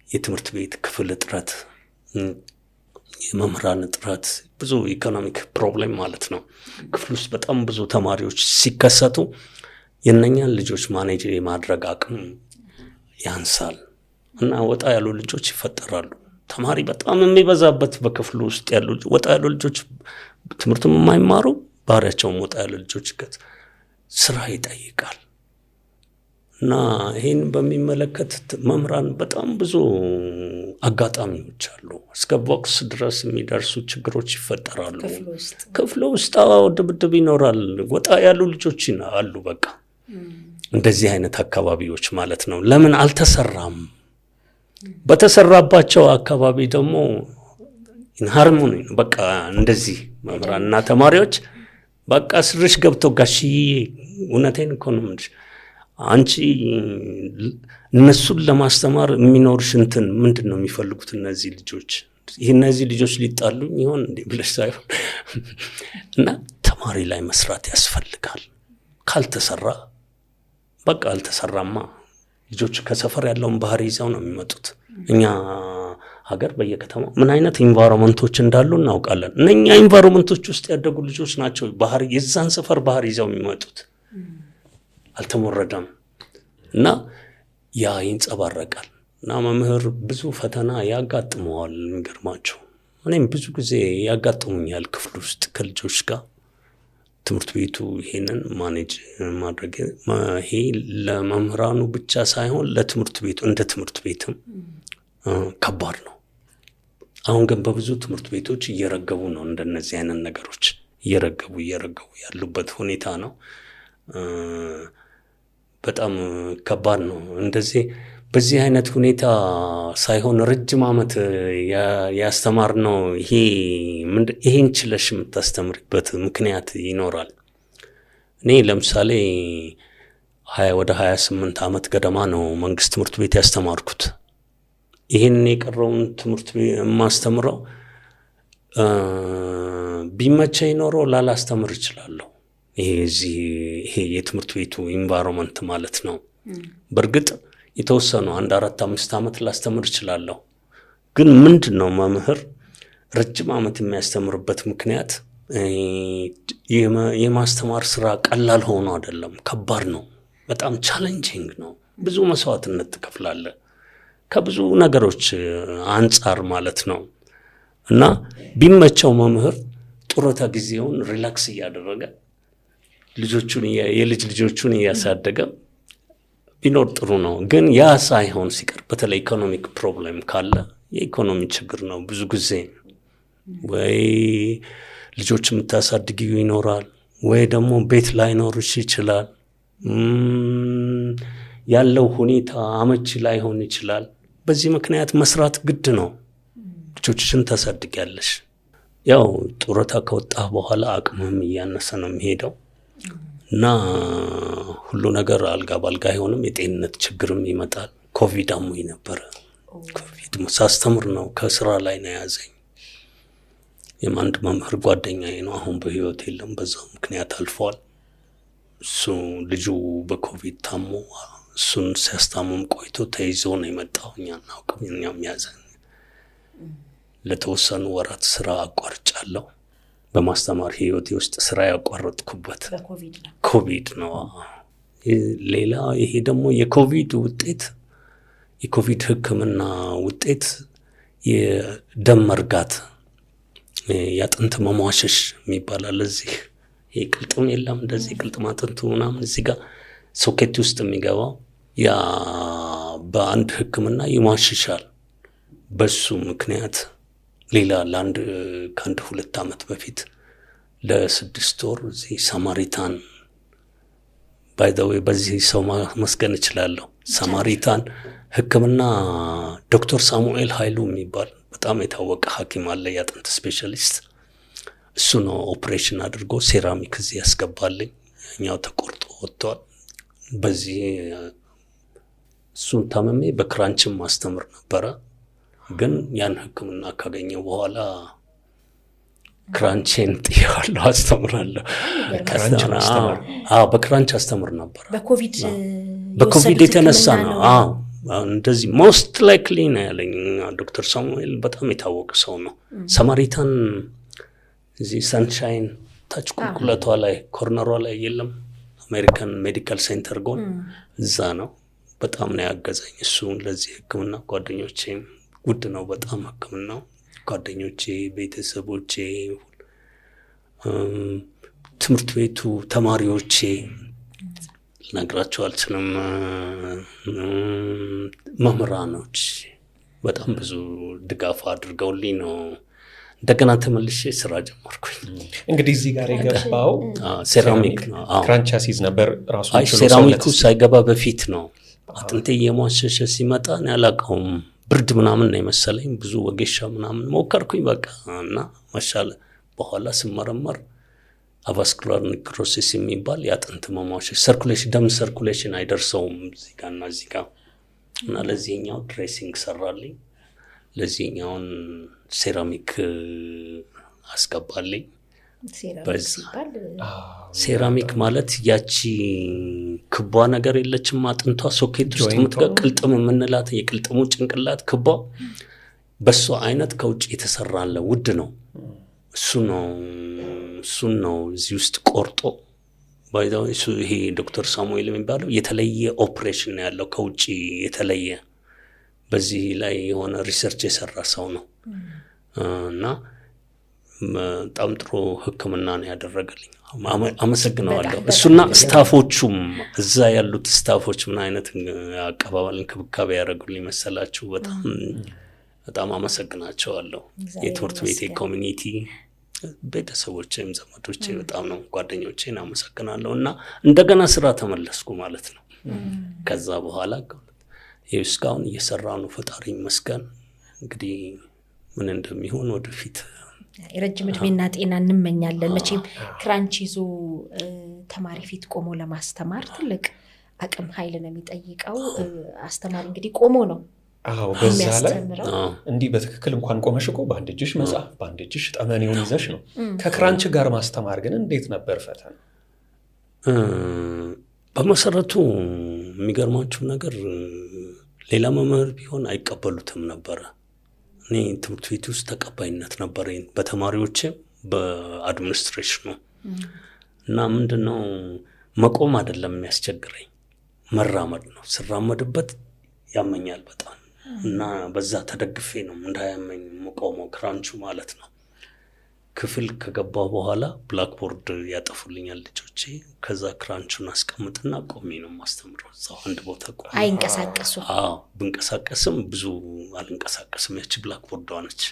የትምህርት ቤት ክፍል እጥረት፣ የመምህራን እጥረት፣ ብዙ ኢኮኖሚክ ፕሮብሌም ማለት ነው። ክፍል ውስጥ በጣም ብዙ ተማሪዎች ሲከሰቱ የእነኛን ልጆች ማኔጅ የማድረግ አቅም ያንሳል እና ወጣ ያሉ ልጆች ይፈጠራሉ። ተማሪ በጣም የሚበዛበት በክፍሉ ውስጥ ያሉ ወጣ ያሉ ልጆች ትምህርቱም የማይማሩ ባህሪያቸውም ወጣ ያሉ ልጆች ስራ ይጠይቃል እና ይህን በሚመለከት መምህራን በጣም ብዙ አጋጣሚዎች አሉ። እስከ ቦክስ ድረስ የሚደርሱ ችግሮች ይፈጠራሉ። ክፍሉ ውስጥ ድብድብ ይኖራል። ወጣ ያሉ ልጆች አሉ። በቃ እንደዚህ አይነት አካባቢዎች ማለት ነው። ለምን አልተሰራም? በተሰራባቸው አካባቢ ደግሞ ሃርሞኒ በቃ እንደዚህ መምህራንና ተማሪዎች በቃ ስርሽ ገብተው ጋሽዬ እውነቴን እኮ ነው የምልሽ አንቺ እነሱን ለማስተማር የሚኖርሽ እንትን ምንድን ነው የሚፈልጉት እነዚህ ልጆች? እነዚህ ልጆች ሊጣሉኝ ይሆን እንዴ ብለሽ ሳይሆን እና ተማሪ ላይ መስራት ያስፈልጋል። ካልተሰራ በቃ አልተሰራማ ልጆች ከሰፈር ያለውን ባህሪ ይዘው ነው የሚመጡት። እኛ ሀገር በየከተማው ምን አይነት ኢንቫይሮንመንቶች እንዳሉ እናውቃለን። እነኛ ኢንቫይሮንመንቶች ውስጥ ያደጉ ልጆች ናቸው ባህሪ የዛን ሰፈር ባህሪ ይዘው የሚመጡት። አልተሞረደም እና ያ ይንጸባረቃል እና መምህር ብዙ ፈተና ያጋጥመዋል። የሚገርማቸው እኔም ብዙ ጊዜ ያጋጥሙኛል ክፍል ውስጥ ከልጆች ጋር ትምህርት ቤቱ ይሄንን ማኔጅ ማድረግ ይሄ ለመምህራኑ ብቻ ሳይሆን ለትምህርት ቤቱ እንደ ትምህርት ቤትም ከባድ ነው። አሁን ግን በብዙ ትምህርት ቤቶች እየረገቡ ነው። እንደነዚህ አይነት ነገሮች እየረገቡ ያሉበት ሁኔታ ነው። በጣም ከባድ ነው። እንደዚህ በዚህ አይነት ሁኔታ ሳይሆን ረጅም ዓመት ያስተማርነው ይሄን ችለሽ የምታስተምርበት ምክንያት ይኖራል። እኔ ለምሳሌ ወደ 28 ዓመት ገደማ ነው መንግስት ትምህርት ቤት ያስተማርኩት። ይሄን የቀረውን ትምህርት ቤት የማስተምረው ቢመቸኝ ኖሮ ላላስተምር እችላለሁ። ይሄ የትምህርት ቤቱ ኢንቫይሮንመንት ማለት ነው። በእርግጥ የተወሰኑ 4-5 ዓመት ላስተምር እችላለሁ። ግን ምንድነው መምህር ረጅም ዓመት የሚያስተምርበት ምክንያት የማስተማር ስራ ቀላል ሆኖ አይደለም፣ ከባድ ነው። በጣም ቻሌንጂንግ ነው። ብዙ መስዋዕትነት ትከፍላለህ ከብዙ ነገሮች አንጻር ማለት ነው። እና ቢመቸው መምህር ጡረታ ጊዜውን ሪላክስ እያደረገ ልጆቹን የልጅ ልጆቹን እያሳደገ ቢኖር ጥሩ ነው። ግን ያ ሳይሆን ሲቀር በተለይ ኢኮኖሚክ ፕሮብሌም ካለ የኢኮኖሚ ችግር ነው ብዙ ጊዜ ወይ ልጆች የምታሳድጊው ይኖራል ወይ ደግሞ ቤት ላይኖርሽ ይችላል። ያለው ሁኔታ አመቺ ላይሆን ይችላል። በዚህ ምክንያት መስራት ግድ ነው። ልጆችሽን ታሳድጊያለሽ። ያው ጡረታ ከወጣህ በኋላ አቅምም እያነሰ ነው የሚሄደው እና ሁሉ ነገር አልጋ ባልጋ አይሆንም። የጤንነት ችግርም ይመጣል። ኮቪድ አሞኝ ነበረ። ኮቪድ ሳስተምር ነው ከስራ ላይ ነው የያዘኝ። የአንድ መምህር ጓደኛዬ ነው፣ አሁን በህይወት የለም። በዛው ምክንያት አልፏል። እሱ ልጁ በኮቪድ ታሞ እሱን ሲያስታምም ቆይቶ ተይዞ ነው የመጣው። እኛ እናውቅም፣ እኛም ያዘን። ለተወሰኑ ወራት ስራ አቋርጫለሁ። በማስተማር ህይወቴ ውስጥ ስራ ያቋረጥኩበት ኮቪድ ነው። ሌላ ይሄ ደግሞ የኮቪድ ውጤት የኮቪድ ሕክምና ውጤት የደም መርጋት ያጥንት መሟሸሽ የሚባላል። እዚህ ይሄ ቅልጥም የለም እንደዚህ ቅልጥም አጥንቱ ምናምን እዚህ ጋር ሶኬት ውስጥ የሚገባው ያ በአንድ ሕክምና ይሟሽሻል። በሱ ምክንያት ሌላ ከአንድ 2 ዓመት በፊት ለ6 ወር እዚህ ሳማሪታን ባይዘዌ በዚህ ሰው መስገን እችላለሁ። ሳማሪታን ሕክምና ዶክተር ሳሙኤል ኃይሉ የሚባል በጣም የታወቀ ሐኪም አለ፣ የአጥንት ስፔሻሊስት። እሱ ነው ኦፕሬሽን አድርጎ ሴራሚክ እዚህ ያስገባልኝ። እኛው ተቆርጦ ወጥቷል። በዚህ እሱን ታመሜ በክራንችም ማስተምር ነበረ። ግን ያን ሕክምና ካገኘው በኋላ ክራንቼን ጥያለሁ፣ አስተምራለሁ። በክራንች አስተምር ነበር። በኮቪድ የተነሳ ነው። እንደዚህ ሞስት ላይክሊ ነው ያለኝ ዶክተር ሳሙኤል። በጣም የታወቀ ሰው ነው። ሰማሪታን እዚህ ሰንሻይን ታች ቁልቁለቷ ላይ ኮርነሯ ላይ የለም አሜሪካን ሜዲካል ሴንተር ጎን እዛ ነው። በጣም ነው ያገዘኝ እሱ ለዚህ ሕክምና። ጓደኞቼም ውድ ነው በጣም ሕክምናው። ጓደኞቼ፣ ቤተሰቦቼ፣ ትምህርት ቤቱ ተማሪዎቼ ልነግራቸው አልችልም። መምህራኖች በጣም ብዙ ድጋፍ አድርገውልኝ ነው እንደገና ተመልሼ ስራ ጀመርኩኝ። እንግዲህ እዚህ ጋር የገባው ሴራሚክ ነው። ክራንች አሲዝ ነበር ራሱ። ሴራሚኩ ሳይገባ በፊት ነው። አጥንቴ የሟሸሸ ሲመጣ ነው ያላቀውም። ብርድ ምናምን ነው የመሰለኝ። ብዙ ወጌሻ ምናምን ሞከርኩኝ በቃ እና መሻለ። በኋላ ስመረመር አቫስኩላር ኒክሮሲስ የሚባል የአጥንት መሟሸሽ፣ ሰርኩሌሽን ደም ሰርኩሌሽን አይደርሰውም እዚህ ጋር እና እዚህ ጋር እና ለዚህኛው ድሬሲንግ ሰራልኝ። ለዚህኛውን ሴራሚክ አስገባልኝ። ሴራሚክ ማለት ያቺ ክቧ ነገር የለችም አጥንቷ ሶኬት ውስጥ ቅልጥም የምንላት የቅልጥሙ ጭንቅላት ክቧ፣ በሱ አይነት ከውጭ የተሰራለ ውድ ነው። እሱን ነው እዚህ ውስጥ ቆርጦ ባይዛው ይሄ ዶክተር ሳሙኤል የሚባለው የተለየ ኦፕሬሽን ነው ያለው ከውጭ የተለየ። በዚህ ላይ የሆነ ሪሰርች የሰራ ሰው ነው እና በጣም ጥሩ ሕክምና ነው ያደረገልኝ። አመሰግነዋለሁ። እሱና ስታፎቹም እዛ ያሉት ስታፎች ምን አይነት አቀባበል እንክብካቤ ያደረጉልኝ መሰላችሁ? በጣም አመሰግናቸዋለሁ። የትምህርት ቤቴ ኮሚኒቲ፣ ቤተሰቦቼም፣ ዘመዶቼ በጣም ነው ጓደኞቼን አመሰግናለሁ። እና እንደገና ስራ ተመለስኩ ማለት ነው። ከዛ በኋላ ይህ እስካሁን እየሰራ ነው። ፈጣሪ ይመስገን። እንግዲህ ምን እንደሚሆን ወደፊት የረጅም እድሜና ጤና እንመኛለን። መቼም ክራንች ይዞ ተማሪ ፊት ቆሞ ለማስተማር ትልቅ አቅም ኃይል ነው የሚጠይቀው። አስተማሪ እንግዲህ ቆሞ ነው በዛ ላይ እንዲህ በትክክል እንኳን ቆመሽ እኮ በአንድ እጅሽ መጽሐፍ በአንድ እጅሽ ጠመኔውን ይዘሽ ነው። ከክራንች ጋር ማስተማር ግን እንዴት ነበር ፈተና? በመሰረቱ የሚገርማችሁ ነገር ሌላ መምህር ቢሆን አይቀበሉትም ነበረ። እኔ ትምህርት ቤት ውስጥ ተቀባይነት ነበረኝ በተማሪዎችም በአድሚኒስትሬሽኑ። እና ምንድነው መቆም አይደለም የሚያስቸግረኝ፣ መራመድ ነው። ስራመድበት ያመኛል በጣም እና በዛ ተደግፌ ነው እንዳያመኝ የምቆመው ክራንቹ ማለት ነው። ክፍል ከገባ በኋላ ብላክቦርድ ያጠፉልኛል ልጆቼ። ከዛ ክራንቹን አስቀምጥና ቆሜ ነው ማስተምረው እዛው አንድ ቦታ ቆሜ። አይንቀሳቀሱ? አዎ ብንቀሳቀስም ብዙ አልንቀሳቀስም፣ ያቺ ብላክቦርዷ ነች።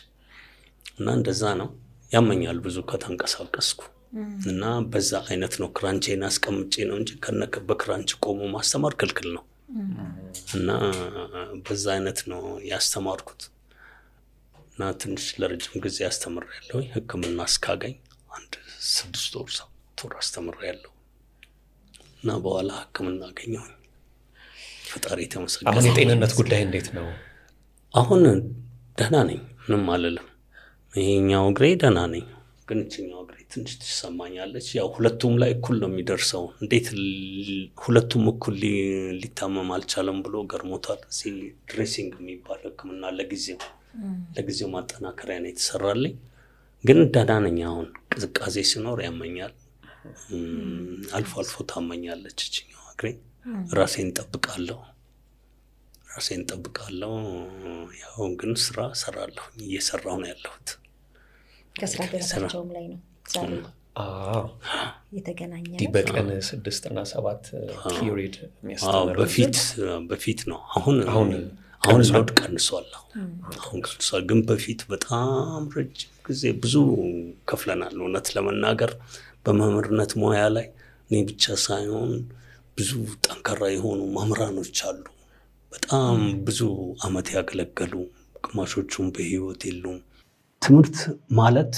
እና እንደዛ ነው ያመኛል ብዙ ከተንቀሳቀስኩ። እና በዛ አይነት ነው ክራንቼን አስቀምጬ ነው እንጂ በክራንች ቆሞ ማስተማር ክልክል ነው። እና በዛ አይነት ነው ያስተማርኩት። እና ትንሽ ለረጅም ጊዜ አስተምሬያለሁ። ሕክምና እስካገኝ 6 ወር 7 ወር አስተምሬያለሁ። እና በኋላ ሕክምና አገኘሁኝ። ፈጣሪ የተመሰገነ። አሁን የጤንነት ጉዳይ እንዴት ነው? አሁን ደህና ነኝ፣ ምንም አልልም። ይሄኛው እግሬ ደህና ነኝ፣ ግን እችኛው እግሬ ትንሽ ትሰማኛለች። ያው ሁለቱም ላይ እኩል ነው የሚደርሰው። እንዴት ሁለቱም እኩል ሊታመም አልቻለም ብሎ ገርሞታል። እዚህ ድሬሲንግ የሚባል ሕክምና ለጊዜው ማጠናከሪያ ነው የተሰራልኝ። ግን ደህና ነኝ። አሁን ቅዝቃዜ ሲኖር ያመኛል፣ አልፎ አልፎ ታመኛለች እችኛው እግሬ። ራሴን ጠብቃለሁ። ያው ግን ስራ ሰራለሁ፣ እየሰራሁ ነው ያለሁት። ከስራ ገበታቸውም ላይ ነው ዛሬ የተገናኘ ነው። በቀን 6 እና 7 ፒሪድ የሚያስተምር በፊት ነው። አሁን ሎድ ቀንሷል። አሁን ቀንሷል። ግን በፊት በጣም ረጅም ጊዜ ብዙ ከፍለናል። እውነት ለመናገር በመምህርነት ሙያ ላይ እኔ ብቻ ሳይሆን ብዙ ጠንካራ የሆኑ መምህራኖች አሉ። በጣም ብዙ አመት ያገለገሉ፣ ግማሾቹም በህይወት የሉም። ትምህርት ማለት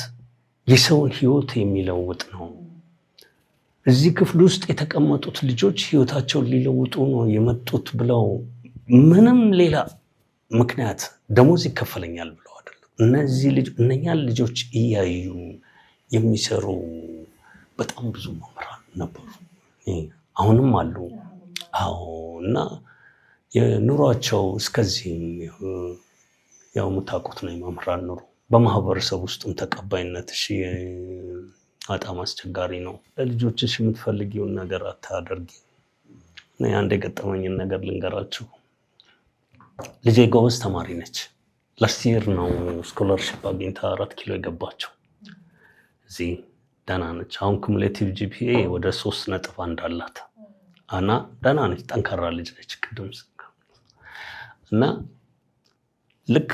የሰውን ህይወት የሚለውጥ ነው። እዚህ ክፍል ውስጥ የተቀመጡት ልጆች ህይወታቸውን ሊለውጡ ነው የመጡት ብለው ምንም ሌላ ምክንያት ደሞዝ ይከፈለኛል ብለው አይደለም። እነኛን ልጆች እያዩ የሚሰሩ በጣም ብዙ መምህራን ነበሩ፣ አሁንም አሉ። አዎ። እና የኑሯቸው እስከዚህም ያው የምታውቁት ነው የመምህራን ኑሮ። በማህበረሰብ ውስጥም ተቀባይነት በጣም አስቸጋሪ ነው። ለልጆችሽ የምትፈልጊውን ነገር አታደርጊ። አንድ የገጠመኝን ነገር ልንገራችሁ። ልጄ ጎበዝ ተማሪ ነች። ላስት ይር ነው ስኮላርሽፕ አግኝታ 4 ኪሎ የገባቸው። እዚህ ደህና ነች። አሁን ኩሙሌቲቭ ጂፒኤ ወደ 3.1 አላት እና ደህና ነች። ጠንካራ ልጅ ነች። ቅድም እና ልክ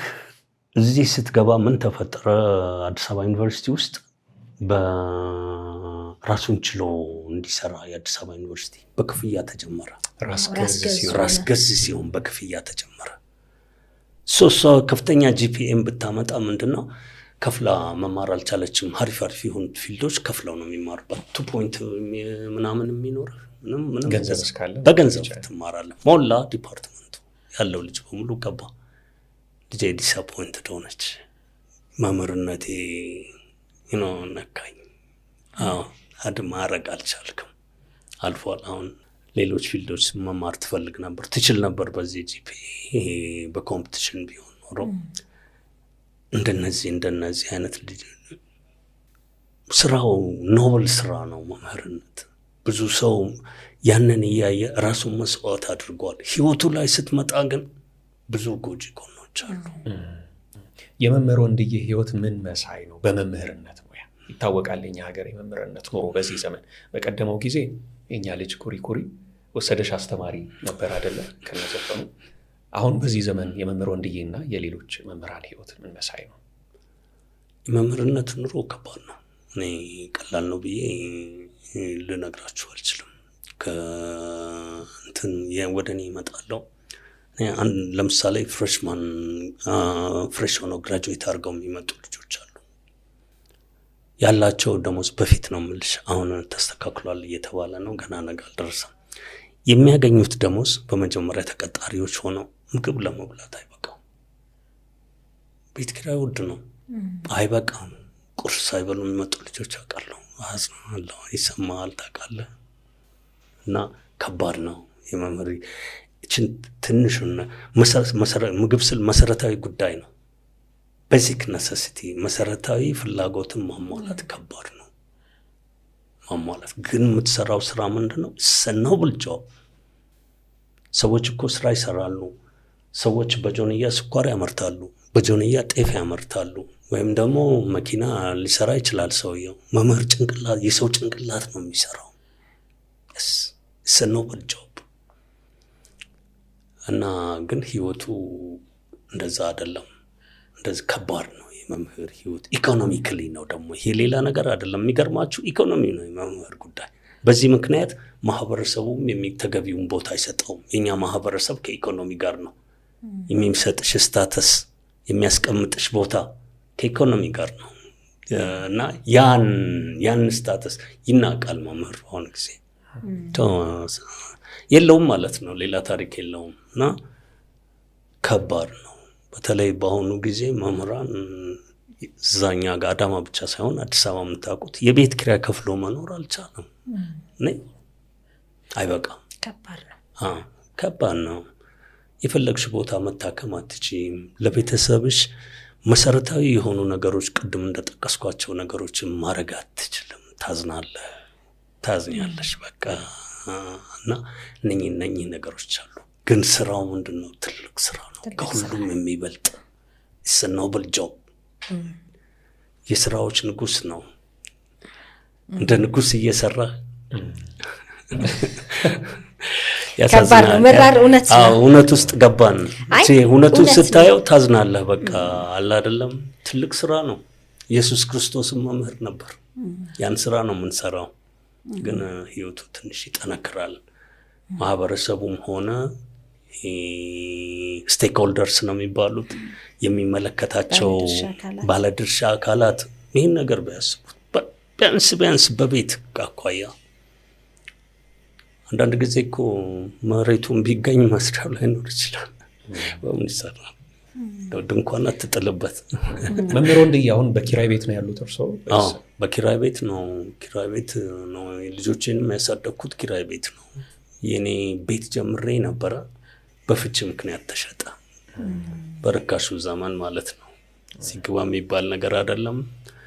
እዚህ ስትገባ ምን ተፈጠረ? አዲስ አበባ ዩኒቨርሲቲ ውስጥ በራሱን ችሎ እንዲሰራ የአዲስ አበባ ዩኒቨርሲቲ በክፍያ ተጀመረ። ራስ ገዝ ሲሆን በክፍያ ተጀመረ። እሷ ከፍተኛ ጂፒኤም ብታመጣ ምንድነው ከፍላ መማር አልቻለችም። አሪፍ የሆኑ ፊልዶች ከፍለው ነው የሚማሩበት። 2 ፖይንት ምናምን የሚኖር ገንዘብ እስካለ በገንዘብ ትማራለህ። ሞላ ዲፓርትመንቱ ያለው ልጅ በሙሉ ገባ። ልጄ ዲስአፖይንትድ ሆነች። መምህርነቴ ነካኝ። ማድረግ አልቻልክም። አልፏል። አሁን ሌሎች ፊልዶች መማር ትፈልግ ነበር፣ ትችል ነበር። በዚህ ጂፒኤ በኮምፒቲሽን ቢሆን ኖሮ እንደነዚህ አይነት ልጅ ስራው ኖብል ስራ ነው መምህርነት። ብዙ ሰው ያንን እያየ ራሱን መስዋዕት አድርጓል። ህይወቱ ላይ ስትመጣ ግን ብዙ ጎጂ ጎኖች አሉ። የመምህር ወንድዬ ህይወት ምን መሳይ ነው? በመምህርነት ሙያ ይታወቃል የኛ ሀገር የመምህርነት ኑሮ በዚህ ዘመን። በቀደመው ጊዜ የኛ ልጅ ኩሪ ወሰደሽ አስተማሪ ነበር አይደለ? ከነዘፈኑ አሁን በዚህ ዘመን የመምህር ወንድዬና የሌሎች መምህራን ህይወት ምን መሳይ ነው? የመምህርነት ኑሮ ከባድ ነው። እኔ ቀላል ነው ብዬ ልነግራችሁ አልችልም። ወደ እኔ ይመጣለው። ለምሳሌ ፍሬሽ ሆነው ግራጁዌት አድርገው የሚመጡ ልጆች አሉ። ያላቸው ደሞዝ በፊት ነው የምልሽ፣ አሁን ተስተካክሏል እየተባለ ነው፣ ገና ነገር አልደረሰም። የሚያገኙት ደሞዝ በመጀመሪያ ተቀጣሪዎች ሆነው ምግብ ለመብላት አይበቃም። ቤት ኪራይ ውድ ነው፣ አይበቃም። ቁርስ ሳይበሉ የሚመጡ ልጆች አውቃለሁ። አዝናለሁ፣ ይሰማሃል፣ ታውቃለህ። እና ከባድ ነው የመምህር እችን ትንሽ ምግብ ስል መሰረታዊ ጉዳይ ነው። ቤዚክ ነሰሲቲ መሰረታዊ ፍላጎትን ማሟላት ከባድ ነው። ማሟላት ግን የምትሰራው ስራ ምንድን ነው? ኖብል ጆብ። ሰዎች እኮ ስራ ይሰራሉ፣ ሰዎች በጆንያ ስኳር ያመርታሉ፣ በጆንያ ጤፍ ያመርታሉ፣ ወይም ደግሞ መኪና ሊሰራ ይችላል ሰውየው። መምህር ጭንቅላት የሰው ጭንቅላት ነው የሚሰራው። it's a noble job። እና ግን ህይወቱ እንደዛ አይደለም። እንደዚህ ከባድ ነው የመምህር ህይወት። ኢኮኖሚካሊ ነው ደግሞ ይሄ ሌላ ነገር አይደለም። የሚገርማችሁ ኢኮኖሚ ነው የመምህር ጉዳይ። በዚህ ምክንያት ማህበረሰቡም የሚተገቢውን ቦታ አይሰጠውም። የኛ ማህበረሰብ ከኢኮኖሚ ጋር ነው የሚሰጥሽ ስታተስ፣ የሚያስቀምጥሽ ቦታ ከኢኮኖሚ ጋር ነው እና ያን ስታተስ ይናቃል መምህር በአሁኑ ጊዜ የለውም ማለት ነው። ሌላ ታሪክ የለውም እና ከባድ ነው። በተለይ በአሁኑ ጊዜ መምህራን እዛኛ ጋር አዳማ ብቻ ሳይሆን አዲስ አበባ የምታውቁት የቤት ኪራይ ከፍሎ መኖር አልቻለም። አይበቃም። ከባድ ነው። የፈለግሽ ቦታ መታከም አትችይም። ለቤተሰብሽ መሰረታዊ የሆኑ ነገሮች ቅድም እንደጠቀስኳቸው ነገሮችን ማድረግ አትችልም። ታዝኛለሽ በቃ እና እነኚህ ነገሮች አሉ። ግን ስራው ምንድነው? ትልቅ ስራ ነው። ከሁሉም የሚበልጥ it's a noble job። የስራዎች ንጉስ ነው። እንደ ንጉስ እየሰራ ከባድ ነው። መራር እውነት ነው። እውነት ውስጥ ገባን። እውነቱን ስታየው ታዝናለህ። በቃ አለ አይደለም። ትልቅ ስራ ነው። ኢየሱስ ክርስቶስም መምህር ነበር። ያን ስራ ነው የምንሰራው። ግን ህይወቱ ትንሽ ይጠነክራል። ማህበረሰቡም ሆነ ስቴክሆልደርስ ነው የሚባሉት የሚመለከታቸው ባለድርሻ አካላት ይህን ነገር ቢያስቡት ቢያንስ በቤት አኳያ አንዳንድ ጊዜ እኮ መሬቱን ቢገኝ መስሪያው ላይ ኖር ይችላል። በምን ይሰራል? ድንኳን አትጥልበት። መምህር ወንድዬ አሁን በኪራይ ቤት ነው ያሉት እርሶ? አዎ በኪራይ ቤት ነው። ኪራይ ቤት ነው ልጆቼንም ያሳደግኩት ኪራይ ቤት ነው። የኔ ቤት ጀምሬ ነበረ፣ በፍቺ ምክንያት ተሸጠ። በርካሹ ዘመን ማለት ነው። ሲግባ የሚባል ነገር አይደለም።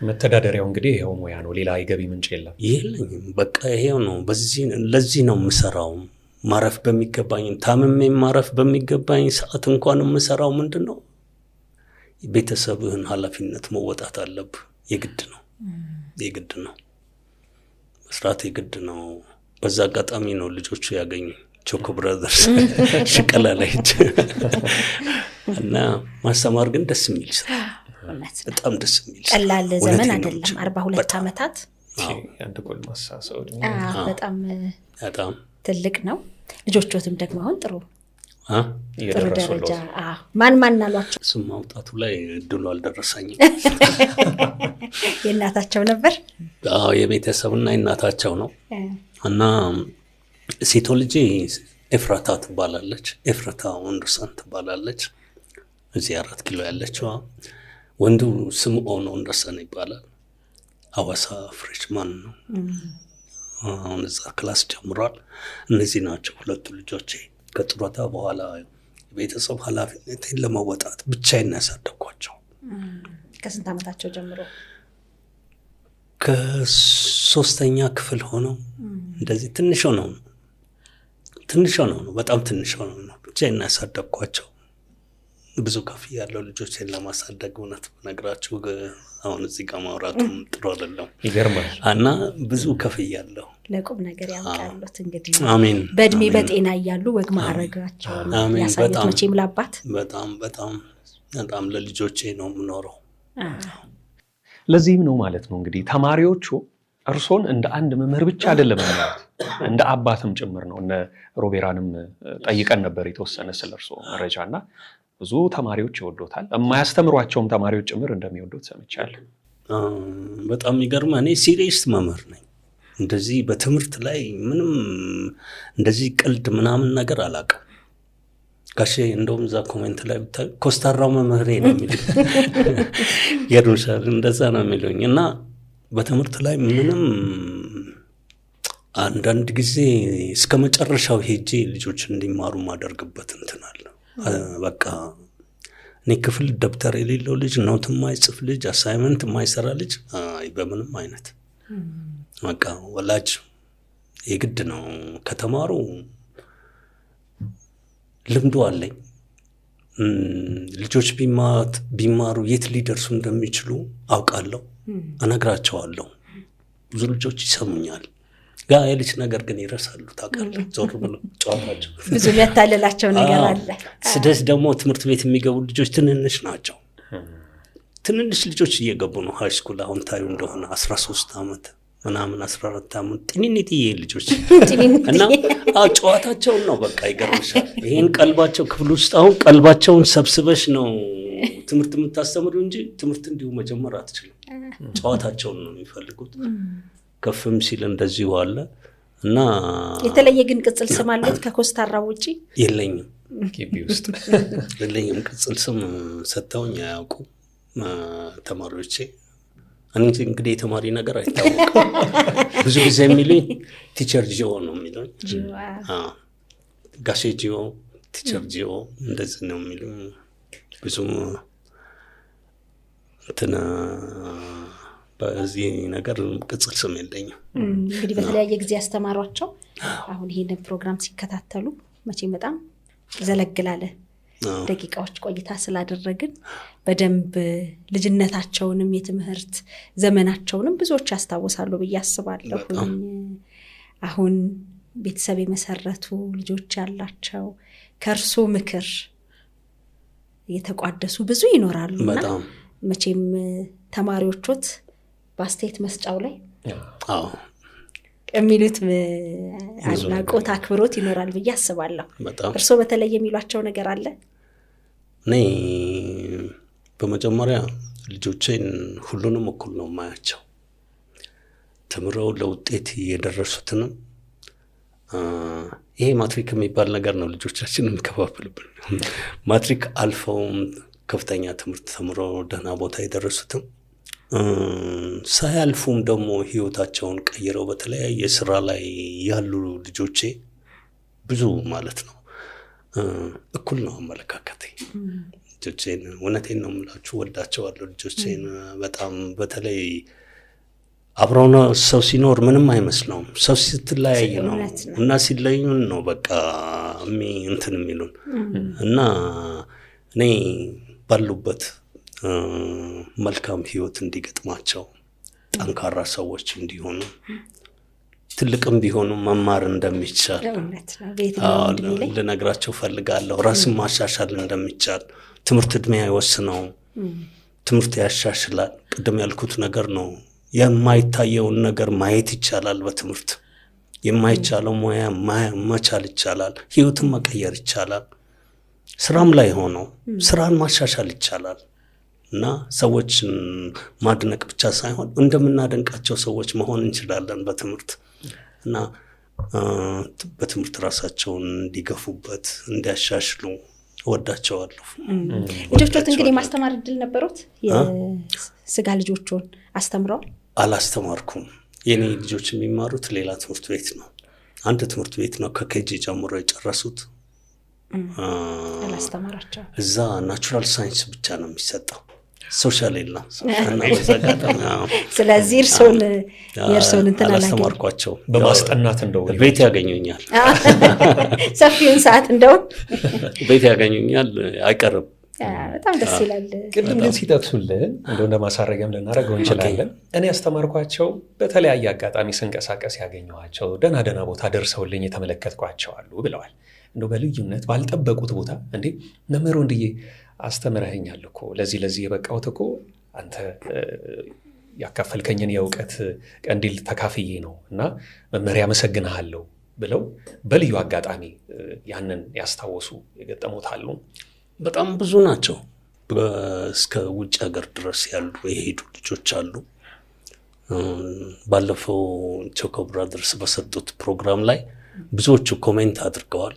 መተዳደሪያው እንግዲህ ይሄው ሙያ ነው። ሌላ የገቢ ምንጭ የለኝም። በቃ ይሄው ነው። ለዚህ ነው የምሰራው። ማረፍ በሚገባኝ ታምሜ ማረፍ በሚገባኝ ሰዓት እንኳን የምሰራው ምንድነው? ቤተሰብህን ኃላፊነት መወጣት አለብህ። የግድ ነው መስራት የግድ ነው። በዛ አጋጣሚ ነው ልጆቹ ያገኙ ቾኮ ብራዘርስ ሽቀላ ላይ እና ማስተማር ግን ደስ የሚል ስራ፣ በጣም ደስ የሚል ስራ። ቀላል ዘመን አይደለም። 42 ዓመታት አንድ ጎልማሳ ሰው በጣም ትልቅ ነው። ልጆቹም ደግሞ አሁን ጥሩ ደረጃ ማን አሏቸው? ስም ማውጣቱ ላይ እድሉ አልደረሰኝም። የእናታቸው ነበር? አዎ የቤተሰብና የእናታቸው ነው። እና ሴቶ ልጄ ኤፍራታ ትባላለች። ኤፍራታ ወንድሰን ትባላለች። እዚህ 4 ኪሎ ያለችው። ወንዱ ስምዖን ወንድሰን ይባላል። አዋሳ ፍሬሽማን ነው። አሁን እዛ ክላስ ጀምሯል። እነዚህ ናቸው ሁለቱ ልጆቼ። ከጡረታ በኋላ ቤተሰብ ኃላፊነቴን ለመወጣት ብቻዬን ያሳደግኳቸው። ከስንት ዓመታቸው ጀምሮ? ከ3ኛ ክፍል ሆነው እንደዚህ ትንሽ ሆነው ነው በጣም ትንሽ ሆነው ነው ብቻዬን ያሳደግኳቸው። ብዙ ከፍ ያለው ልጆቼን ለማሳደግ እውነት ነግራችሁ አሁን እዚህ ጋር ማውራቱም ጥሩ አይደለም። ይገርማል። እና ብዙ ከፍ ያለው ለቁም ነገር ያውቃሉት። እንግዲህ አሜን። በእድሜ በጤና እያሉ ወግ ማዕረጋቸው ያሳዩት መቼም ላባት በጣም ለልጆቼ ነው የምኖረው። ለዚህም ነው ማለት ነው እንግዲህ ተማሪዎቹ እርሶን እንደ አንድ መምህር ብቻ አይደለም ማለት እንደ አባትም ጭምር ነው። እነ ሮቤራንም ጠይቀን ነበር የተወሰነ ስለርሶ መረጃና ብዙ ተማሪዎች ይወዱታል። የማያስተምሯቸውም ተማሪዎች ጭምር እንደሚወዱት ሰምቻለሁ። በጣም ይገርማ። እኔ ሲሪየስ መምህር ነኝ። እንደዚህ በትምህርት ላይ ምንም እንደዚህ ቀልድ ምናምን ነገር አላውቅም። ጋሼ እንደውም እዛ ኮሜንት ላይ ብታይ ኮስታራው መምህሬ ነው የሚሉኝ። የሩሻል እንደዛ ነው የሚሉኝ። እና በትምህርት ላይ ምንም አንዳንድ ጊዜ እስከ መጨረሻው ሄጄ ልጆች እንዲማሩ ማደርግበት እንትን አለ። በቃ እኔ ክፍል ደብተር የሌለው ልጅ፣ ኖት የማይጽፍ ልጅ፣ አሳይመንት የማይሰራ ልጅ በምንም አይነት በቃ ወላጅ የግድ ነው። ከተማሩ ልምዱ አለኝ። ልጆች ቢማሩ የት ሊደርሱ እንደሚችሉ አውቃለሁ፣ እነግራቸዋለሁ። ብዙ ልጆች ይሰሙኛል። የልጅ ነገር ግን ይረሳሉ። ታውቃለህ፣ ዞር ብለው ጨዋታቸው ብዙ የሚያታልላቸው ነገር አለ። ስደት ደግሞ ትምህርት ቤት የሚገቡ ልጆች ትንንሽ ናቸው። ትንንሽ ልጆች እየገቡ ነው ሃይ ስኩል። አሁን ታዩ እንደሆነ 13 ዓመት ምናምን 14 ዓመት ጥኒኒትዬ ልጆች እና ጨዋታቸውን ነው በቃ ይገርምሻል። ይሄን ቀልባቸው ክፍል ውስጥ አሁን ቀልባቸውን ሰብስበሽ ነው ትምህርት የምታስተምሪው እንጂ ትምህርት እንዲሁ መጀመር አትችልም። ጨዋታቸውን ነው የሚፈልጉት። ከፍም ሲል እንደዚሁ አለ እና የተለየ ግን ቅጽል ስም አለት ከኮስታራ ውጪ? የለኝም። ግቢ ውስጥ የለኝም። ቅጽል ስም ሰጥተውኝ አያውቁ ተማሪዎቼ። እንግዲህ የተማሪ ነገር አይታወቅም። ብዙ ጊዜ የሚሉኝ ቲቸር ጂኦ ነው የሚሉኝ። ጋሼ ጂኦ፣ ቲቸር ጂኦ እንደዚህ ነው የሚሉኝ። ብዙ እንትን በዚህ ነገር ቅጽል ስም የለኝም። እንግዲህ በተለያየ ጊዜ ያስተማሯቸው አሁን ይሄንን ፕሮግራም ሲከታተሉ መቼም በጣም ዘለግላለ ደቂቃዎች ቆይታ ስላደረግን በደንብ ልጅነታቸውንም የትምህርት ዘመናቸውንም ብዙዎች ያስታውሳሉ ብዬ አስባለሁ። አሁን ቤተሰብ የመሰረቱ ልጆች ያላቸው ከእርሱ ምክር የተቋደሱ ብዙ ይኖራሉና መቼም ተማሪዎቹት በአስተያየት መስጫው ላይ የሚሉት አድናቆት፣ አክብሮት ይኖራል ብዬ አስባለሁ። እርስዎ በተለይ የሚሏቸው ነገር አለ? እኔ በመጀመሪያ ልጆቼን ሁሉንም እኩል ነው ማያቸው። ተምረው ለውጤት የደረሱትንም ይሄ ማትሪክ የሚባል ነገር ነው ልጆቻችንን የሚከፋፍልብን። ማትሪክ አልፈውም ከፍተኛ ትምህርት ተምረው ደህና ቦታ የደረሱትም ሳያልፉም ደግሞ ህይወታቸውን ቀይረው በተለያየ ስራ ላይ ያሉ ልጆቼ ብዙ ማለት ነው። እኩል ነው አመለካከቴ። ልጆቼን እውነቴን ነው የምላችሁ ወዳቸዋለሁ። ልጆቼን በጣም በተለይ አብረው ሰው ሲኖር ምንም አይመስለውም። ሰው ስትለያይ ነው እና ሲለዩን ነው በቃ እንትን የሚሉን እና እኔ ባሉበት መልካም ህይወት እንዲገጥማቸው ጠንካራ ሰዎች እንዲሆኑ ትልቅም ቢሆኑ መማር እንደሚቻል ልነግራቸው ፈልጋለሁ። ራስን ማሻሻል እንደሚቻል ትምህርት እድሜ አይወስነው፣ ትምህርት ያሻሽላል። ቅድም ያልኩት ነገር ነው። የማይታየውን ነገር ማየት ይቻላል በትምህርት። የማይቻለው ሙያ መቻል ይቻላል። ህይወትን መቀየር ይቻላል። ስራም ላይ ሆኖ ስራን ማሻሻል ይቻላል እና ሰዎችን ማድነቅ ብቻ ሳይሆን እንደምናደንቃቸው ሰዎች መሆን እንችላለን በትምህርት እና በትምህርት ራሳቸውን እንዲገፉበት እንዲያሻሽሉ እወዳቸዋለሁ። ልጆቹን እንግዲህ ማስተማር እድል ነበሩት? የስጋ ልጆቹን አስተምረዋል? አላስተማርኩም። የኔ ልጆች የሚማሩት ሌላ ትምህርት ቤት ነው። አንድ ትምህርት ቤት ነው ከኬጂ ጀምሮ የጨረሱት። አላስተማራቸው። እዛ ናቹራል ሳይንስ ብቻ ነው የሚሰጠው፣ ሶሻል የለም። ስለዚህ የእርሶን እንትን አላስተማርኳቸው። በማስጠናት እንደው ቤት ያገኙኛል፣ ሰፊውን ሰዓት እንደው ቤት ያገኙኛል፣ አይቀርም። በጣም ደስ ይላል። ቅድም ግን ሲጠቅሱልን እንደው እንደ ማሳረጊያም ልናደርገው እንችላለን። እኔ ያስተማርኳቸው በተለያየ አጋጣሚ ስንቀሳቀስ ያገኘኋቸው ደህና ቦታ ደርሰውልኝ የተመለከትኳቸው አሉ ብለዋል። እንደው በልዩነት ባልጠበቁት ቦታ እንዴ መምህር ወንድዬ አስተምረኸኛል እኮ ለዚህ የበቃሁት እኮ አንተ ያካፈልከኝን የእውቀት ቀንዲል ተካፍዬ ነው እና መምህር ያመሰግንሃለሁ ብለው በልዩ አጋጣሚ ያንን ያስታወሱ የገጠሙታሉ። በጣም ብዙ ናቸው። እስከ ውጭ ሀገር ድረስ ያሉ የሄዱ ልጆች አሉ። ባለፈው ቾኮ ብራዘርስ በሰጡት ፕሮግራም ላይ ብዙዎቹ ኮሜንት አድርገዋል።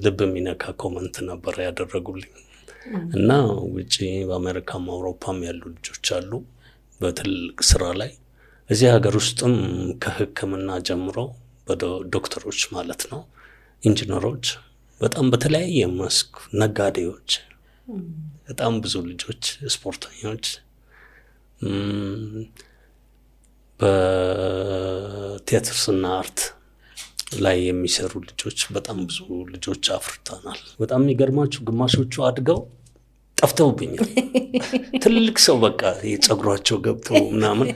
ልብ የሚነካ ኮሜንት ነበር ያደረጉልኝ እና ውጪ በአሜሪካም አውሮፓም ያሉ ልጆች አሉ በትልቅ ስራ ላይ። እዚህ ሀገር ውስጥም ከሕክምና ጀምሮ ዶክተሮች ማለት ነው፣ ኢንጂነሮች፣ በጣም በተለያየ መስክ ነጋዴዎች፣ በጣም ብዙ ልጆች፣ ስፖርተኞች፣ በቲያትርስና አርት ላይ የሚሰሩ ልጆች በጣም ብዙ ልጆች አፍርተናል። በጣም የሚገርማችሁ ግማሾቹ አድገው ጠፍተውብኛል። ትልቅ ሰው በቃ የጸጉራቸው ገብተው ምናምን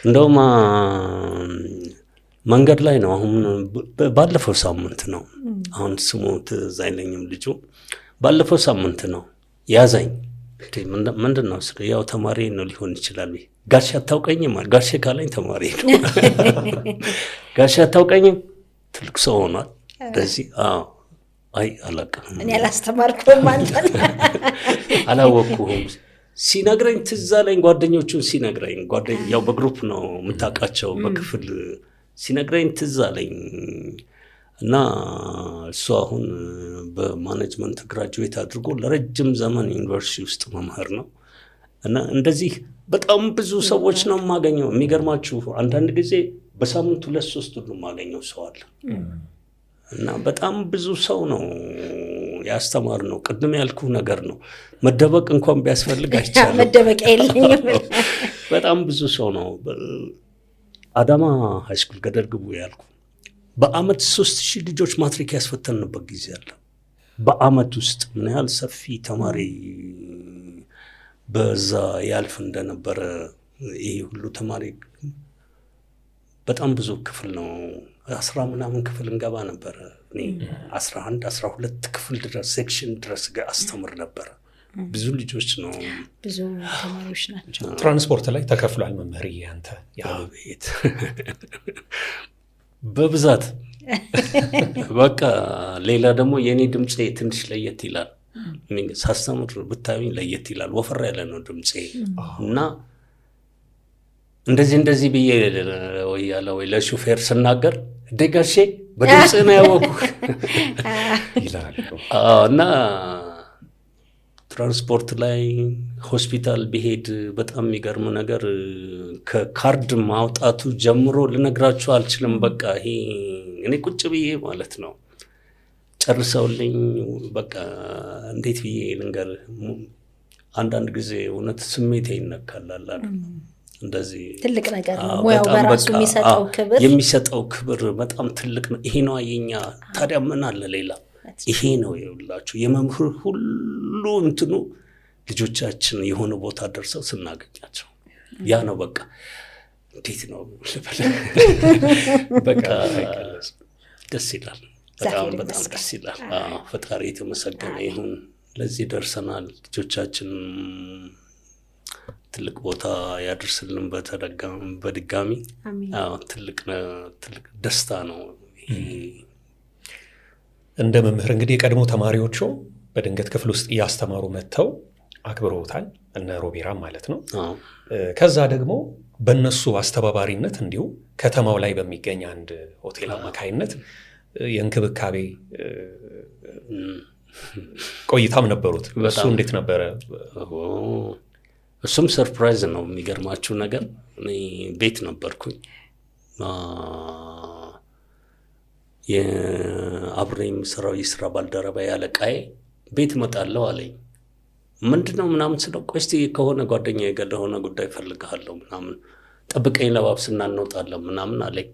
እንደውም መንገድ ላይ ነው አሁን ባለፈው ሳምንት ነው አሁን ስሙ ትዝ አይለኝም ልጁ ባለፈው ሳምንት ነው ያዘኝ። ምንድን ነው ስለ ያው ተማሪ ነው ሊሆን ይችላል። ጋሽ አታውቀኝም ማለት ጋሽ ካለኝ ተማሪ ነው። ጋሽ አታውቀኝም ትልቅ ሰው ሆኗል። እንደዚህ አይ አላውቅም እኔ አላስተማርኩም ማለት አላወቅሁም ሲነግረኝ ትዝ አለኝ። ጓደኞቹን ሲነግረኝ ያው በግሩፕ ነው የምታውቃቸው በክፍል ሲነግረኝ ትዝ አለኝ እና እሱ አሁን በማኔጅመንት ግራጁዌት አድርጎ ለረጅም ዘመን ዩኒቨርሲቲ ውስጥ መምህር ነው። እና እንደዚህ በጣም ብዙ ሰዎች ነው የማገኘው። የሚገርማችሁ አንዳንድ ጊዜ በሳምንት 2-3 ሁሉ የማገኘው ሰው አለ። እና በጣም ብዙ ሰው ነው ያስተማር ነው። ቅድም ያልኩ ነገር ነው። መደበቅ እንኳን ቢያስፈልግ አይቻልም። መደበቅ የለኝም። በጣም ብዙ ሰው ነው። አዳማ ሃይስኩል ገደል ግቡ ያልኩ በአመት 3000 ልጆች ማትሪክ ያስፈተንበት ጊዜ አለ። በአመት ውስጥ ምን ያህል ሰፊ ተማሪ በዛ ያልፍ እንደነበረ ይሄ ሁሉ ተማሪ በጣም ብዙ ክፍል ነው 10 ምናምን ክፍል እንገባ ነበር። እኔ 11-12 ክፍል ድረስ ሴክሽን ድረስ አስተምር ነበር። ብዙ ልጆች ነው ብዙ ተማሪዎች ናቸው። ትራንስፖርት ላይ ተከፍሏል መምህር ያንተ ቤት በብዛት በቃ ሌላ ደግሞ የኔ ድምጼ ትንሽ ለየት ይላል። ሳስተምር ብታዩኝ ለየት ይላል። ወፈር ያለ ነው ድምጼ እና እንደዚህ ብዬ ወይ ለሹፌር ስናገር ደጋሼ በድምጽ ነው ያወቁ ይላል። እና ትራንስፖርት ላይ ሆስፒታል ቢሄድ በጣም የሚገርም ነገር ከካርድ ማውጣቱ ጀምሮ ልነግራችሁ አልችልም። በቃ ይሄ እኔ ቁጭ ብዬ ማለት ነው ጨርሰውልኝ በቃ እንዴት ብዬ ልንገር። አንዳንድ ጊዜ እውነት ስሜቴ ይነካላል። እንደዚህ ትልቅ ነገር ነው። ሙያው በራሱ የሚሰጠው ክብር በጣም ትልቅ ነው። ይሄ ነው የኛ ታዲያ ምን አለ ሌላ? ይሄ ነው ይውላችሁ የመምህር ሁሉ እንትኑ ልጆቻችን የሆነ ቦታ ደርሰው ስናገኛቸው ያ ነው በቃ እንዴት ነው በቃ ደስ ይላል። በጣም ደስ ይላል። ፈጣሪ የተመሰገነ ይሁን። ለዚህ ደርሰናል። ልጆቻችን ትልቅ ቦታ ያድርስልን በድጋሚ ትልቅ ደስታ ነው። እንደ መምህር እንግዲህ የቀድሞ ተማሪዎቹ በድንገት ክፍል ውስጥ እያስተማሩ መጥተው አክብረውታል፣ እነ ሮቤራ ማለት ነው። ከዛ ደግሞ በእነሱ አስተባባሪነት እንዲሁ ከተማው ላይ በሚገኝ አንድ ሆቴል አማካይነት የእንክብካቤ ቆይታም ነበሩት። እሱ እንዴት ነበረ? እሱም ሰርፕራይዝ ነው። የሚገርማችሁ ነገር እኔ ቤት ነበርኩኝ። የአብሬም ስራው የስራ ባልደረባ ያለቃዬ ቤት እመጣለሁ አለኝ። ምንድነው ምናምን ስለው ቆይ እስቲ ከሆነ ጓደኛዬ ጋር ለሆነ ጉዳይ ፈልግሃለሁ ምናምን ጠብቀኝ ለባብስና እንወጣለን ምናምን አለኝ።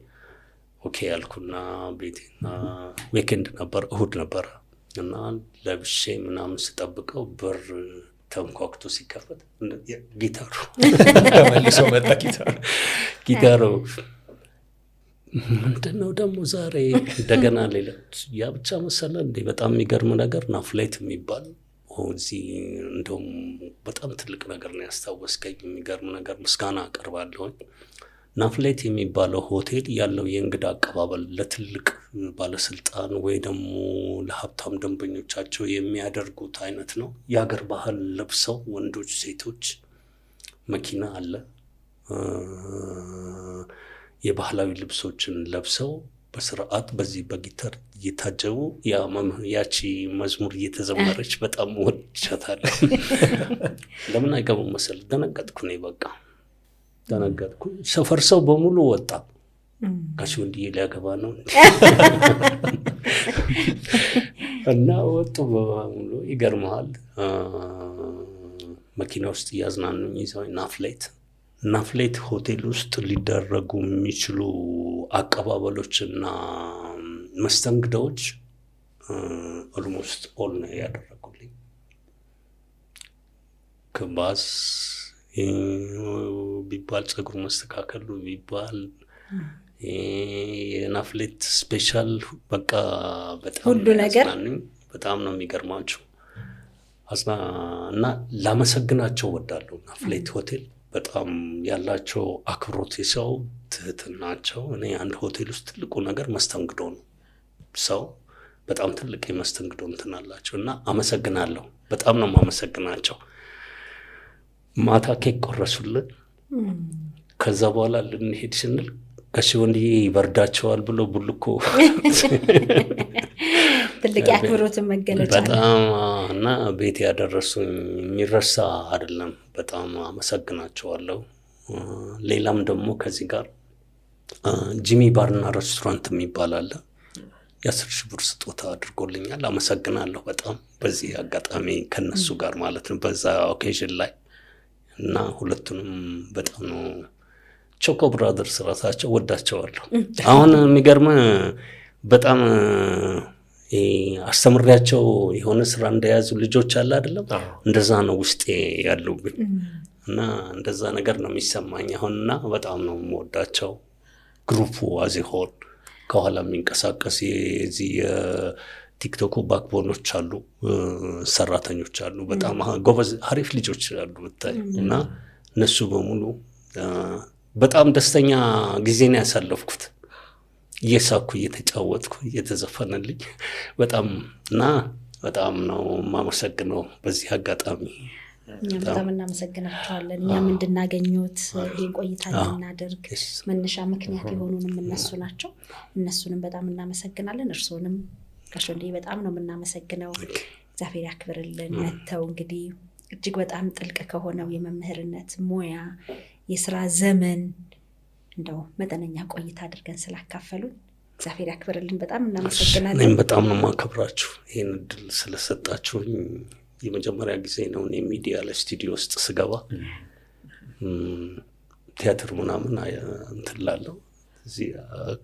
ኦኬ ያልኩና ቤቴና ዊኬንድ ነበር እሁድ ነበር እና ለብሼ ምናምን ስጠብቀው በር ተንኳክቶ ሲከፈት ጊታሩ ተመልሶ መጣ። ጊታሩ ምንድነው ደግሞ ዛሬ እንደገና ሌላ ያ ብቻ መሰለ እንዴ? በጣም የሚገርም ነገር ናፍሌት የሚባል እዚህ እንደውም በጣም ትልቅ ነገር ነው ያስታወስከኝ። የሚገርም ነገር ምስጋና አቀርባለሁ። ናፍሌት የሚባለው ሆቴል ያለው የእንግዳ አቀባበል ለትልቅ ባለስልጣን ወይ ደግሞ ለሀብታም ደንበኞቻቸው የሚያደርጉት አይነት ነው። የሀገር ባህል ለብሰው ወንዶች ሴቶች፣ መኪና አለ፣ የባህላዊ ልብሶችን ለብሰው በስርዓት በዚህ በጊታር እየታጀቡ ያቺ መዝሙር እየተዘመረች በጣም ወድቻታለሁ። ለምን አይገቡም መሰል ደነገጥኩ ነው በቃ ደነገጥኩ። ሰፈር ሰው በሙሉ ወጣ። ጋሽ ወንድዬ ሊያገባ ነው እና ወጡ በሙሉ። ይገርመሃል መኪና ውስጥ እያዝናኑኝ ይዘው ናፍሌት ናፍሌት ሆቴል ውስጥ ሊደረጉ የሚችሉ አቀባበሎችና መስተንግዶዎች ኦልሞስት ኦል ነው ያደረጉልኝ። ከባስ ቢባል ጸጉር መስተካከሉ ቢባል የናፍሌት ስፔሻል በቃ በጣም ሁሉ ነገር በጣም ነው የሚገርማቸው እና ላመሰግናቸው ወዳለሁ። ናፍሌት ሆቴል በጣም ያላቸው አክብሮት፣ የሰው ትህትናቸው። እኔ አንድ ሆቴል ውስጥ ትልቁ ነገር መስተንግዶ ነው። ሰው በጣም ትልቅ የመስተንግዶ እንትን አላቸው እና አመሰግናለሁ። በጣም ነው የማመሰግናቸው። ማታ ኬክ ቆረሱልን። ከዛ በኋላ ልንሄድ ስንል ጋሽ ወንድዬ ይበርዳቸዋል ብሎ ቡልኮ ትልቅ የአክብሮትን መገለጫ በጣም እና ቤት ያደረሱኝ የሚረሳ አይደለም። በጣም አመሰግናቸዋለሁ። ሌላም ደግሞ ከዚህ ጋር ጂሚ ባርና ሬስቶራንት የሚባል አለ። የ10,000 ብር ስጦታ አድርጎልኛል። አመሰግናለሁ በጣም በዚህ አጋጣሚ ከነሱ ጋር ማለት ነው በዛ ኦኬዥን ላይ እና ሁለቱንም በጣም ነው ቾኮ ብራዘርስ ራሳቸው ወዳቸዋለሁ። አሁን የሚገርም በጣም አስተምሪያቸው የሆነ ስራ እንደያዙ ልጆች አለ አይደለም፣ እንደዛ ነው ውስጤ ያሉብኝ እና እንደዛ ነገር ነው የሚሰማኝ አሁንና በጣም ነው የምወዳቸው። ግሩፑ አዚሆን ከኋላ የሚንቀሳቀስ የዚህ የቲክቶክ ባክቦኖች አሉ፣ ሰራተኞች አሉ፣ በጣም ጎበዝ አሪፍ ልጆች አሉ ብታይ እና እነሱ በሙሉ በጣም ደስተኛ ጊዜ ነው ያሳለፍኩት። እየሳኩ እየተጫወትኩ እየተዘፈነልኝ በጣም እና በጣም ነው የማመሰግነው በዚህ አጋጣሚ። በጣም እናመሰግናቸዋለን። እኛም እንድናገኙት ይህን ቆይታ እናደርግ መነሻ ምክንያት የሆኑንም እነሱ ናቸው። እነሱንም በጣም እናመሰግናለን። እርስዎንም ጋሽ ወንድዬ በጣም ነው የምናመሰግነው። እግዚአብሔር ያክብርልን። መተው እንግዲህ እጅግ በጣም ጥልቅ ከሆነው የመምህርነት ሙያ የስራ ዘመን እንደው መጠነኛ ቆይታ አድርገን ስላካፈሉን እግዚአብሔር ያክብርልን። በጣም እናመሰግናለን። እኔም በጣም ነው የማከብራችሁ ይህን እድል ስለሰጣችሁኝ። የመጀመሪያ ጊዜ ነው እኔ ሚዲያ ለስቱዲዮ ውስጥ ስገባ። ቲያትር ምናምን እንትን ላለው እዚህ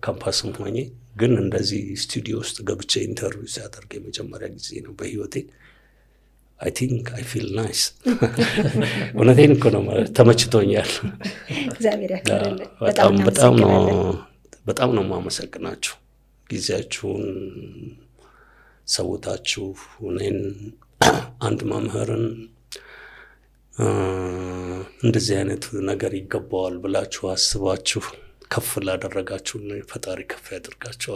ካምፓስም ሆኜ ግን እንደዚህ ስቱዲዮ ውስጥ ገብቼ ኢንተርቪው ሲያደርግ የመጀመሪያ ጊዜ ነው በህይወቴ። I think I feel nice። እውነቴን እኮ ነው ማለት ተመችቶኛል። እግዚአብሔር ያክብርልን። በጣም ነው የማመሰግናችሁ ጊዜያችሁን ሰውታችሁ እኔን አንድ መምህርን እንደዚህ አይነት ነገር ይገባዋል ብላችሁ አስባችሁ ከፍ ላደረጋችሁን ፈጣሪ ከፍ ያደርጋችሁ።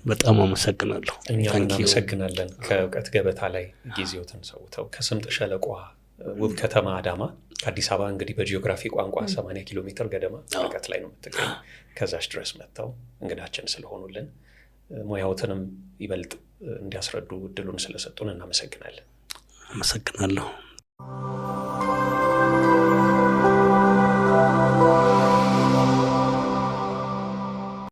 በጣም አመሰግናለሁ። እኛም እናመሰግናለን። ከእውቀት ገበታ ላይ ጊዜዎትን ሰውተው ከስምጥ ሸለቆ ውብ ከተማ አዳማ ከአዲስ አበባ እንግዲህ በጂኦግራፊ ቋንቋ 80 ኪሎ ሜትር ገደማ ርቀት ላይ ነው የምትገኘው። ከዛች ድረስ መጥተው እንግዳችን ስለሆኑልን ሙያዎትንም ይበልጥ እንዲያስረዱ እድሉን ስለሰጡን እናመሰግናለን። አመሰግናለሁ።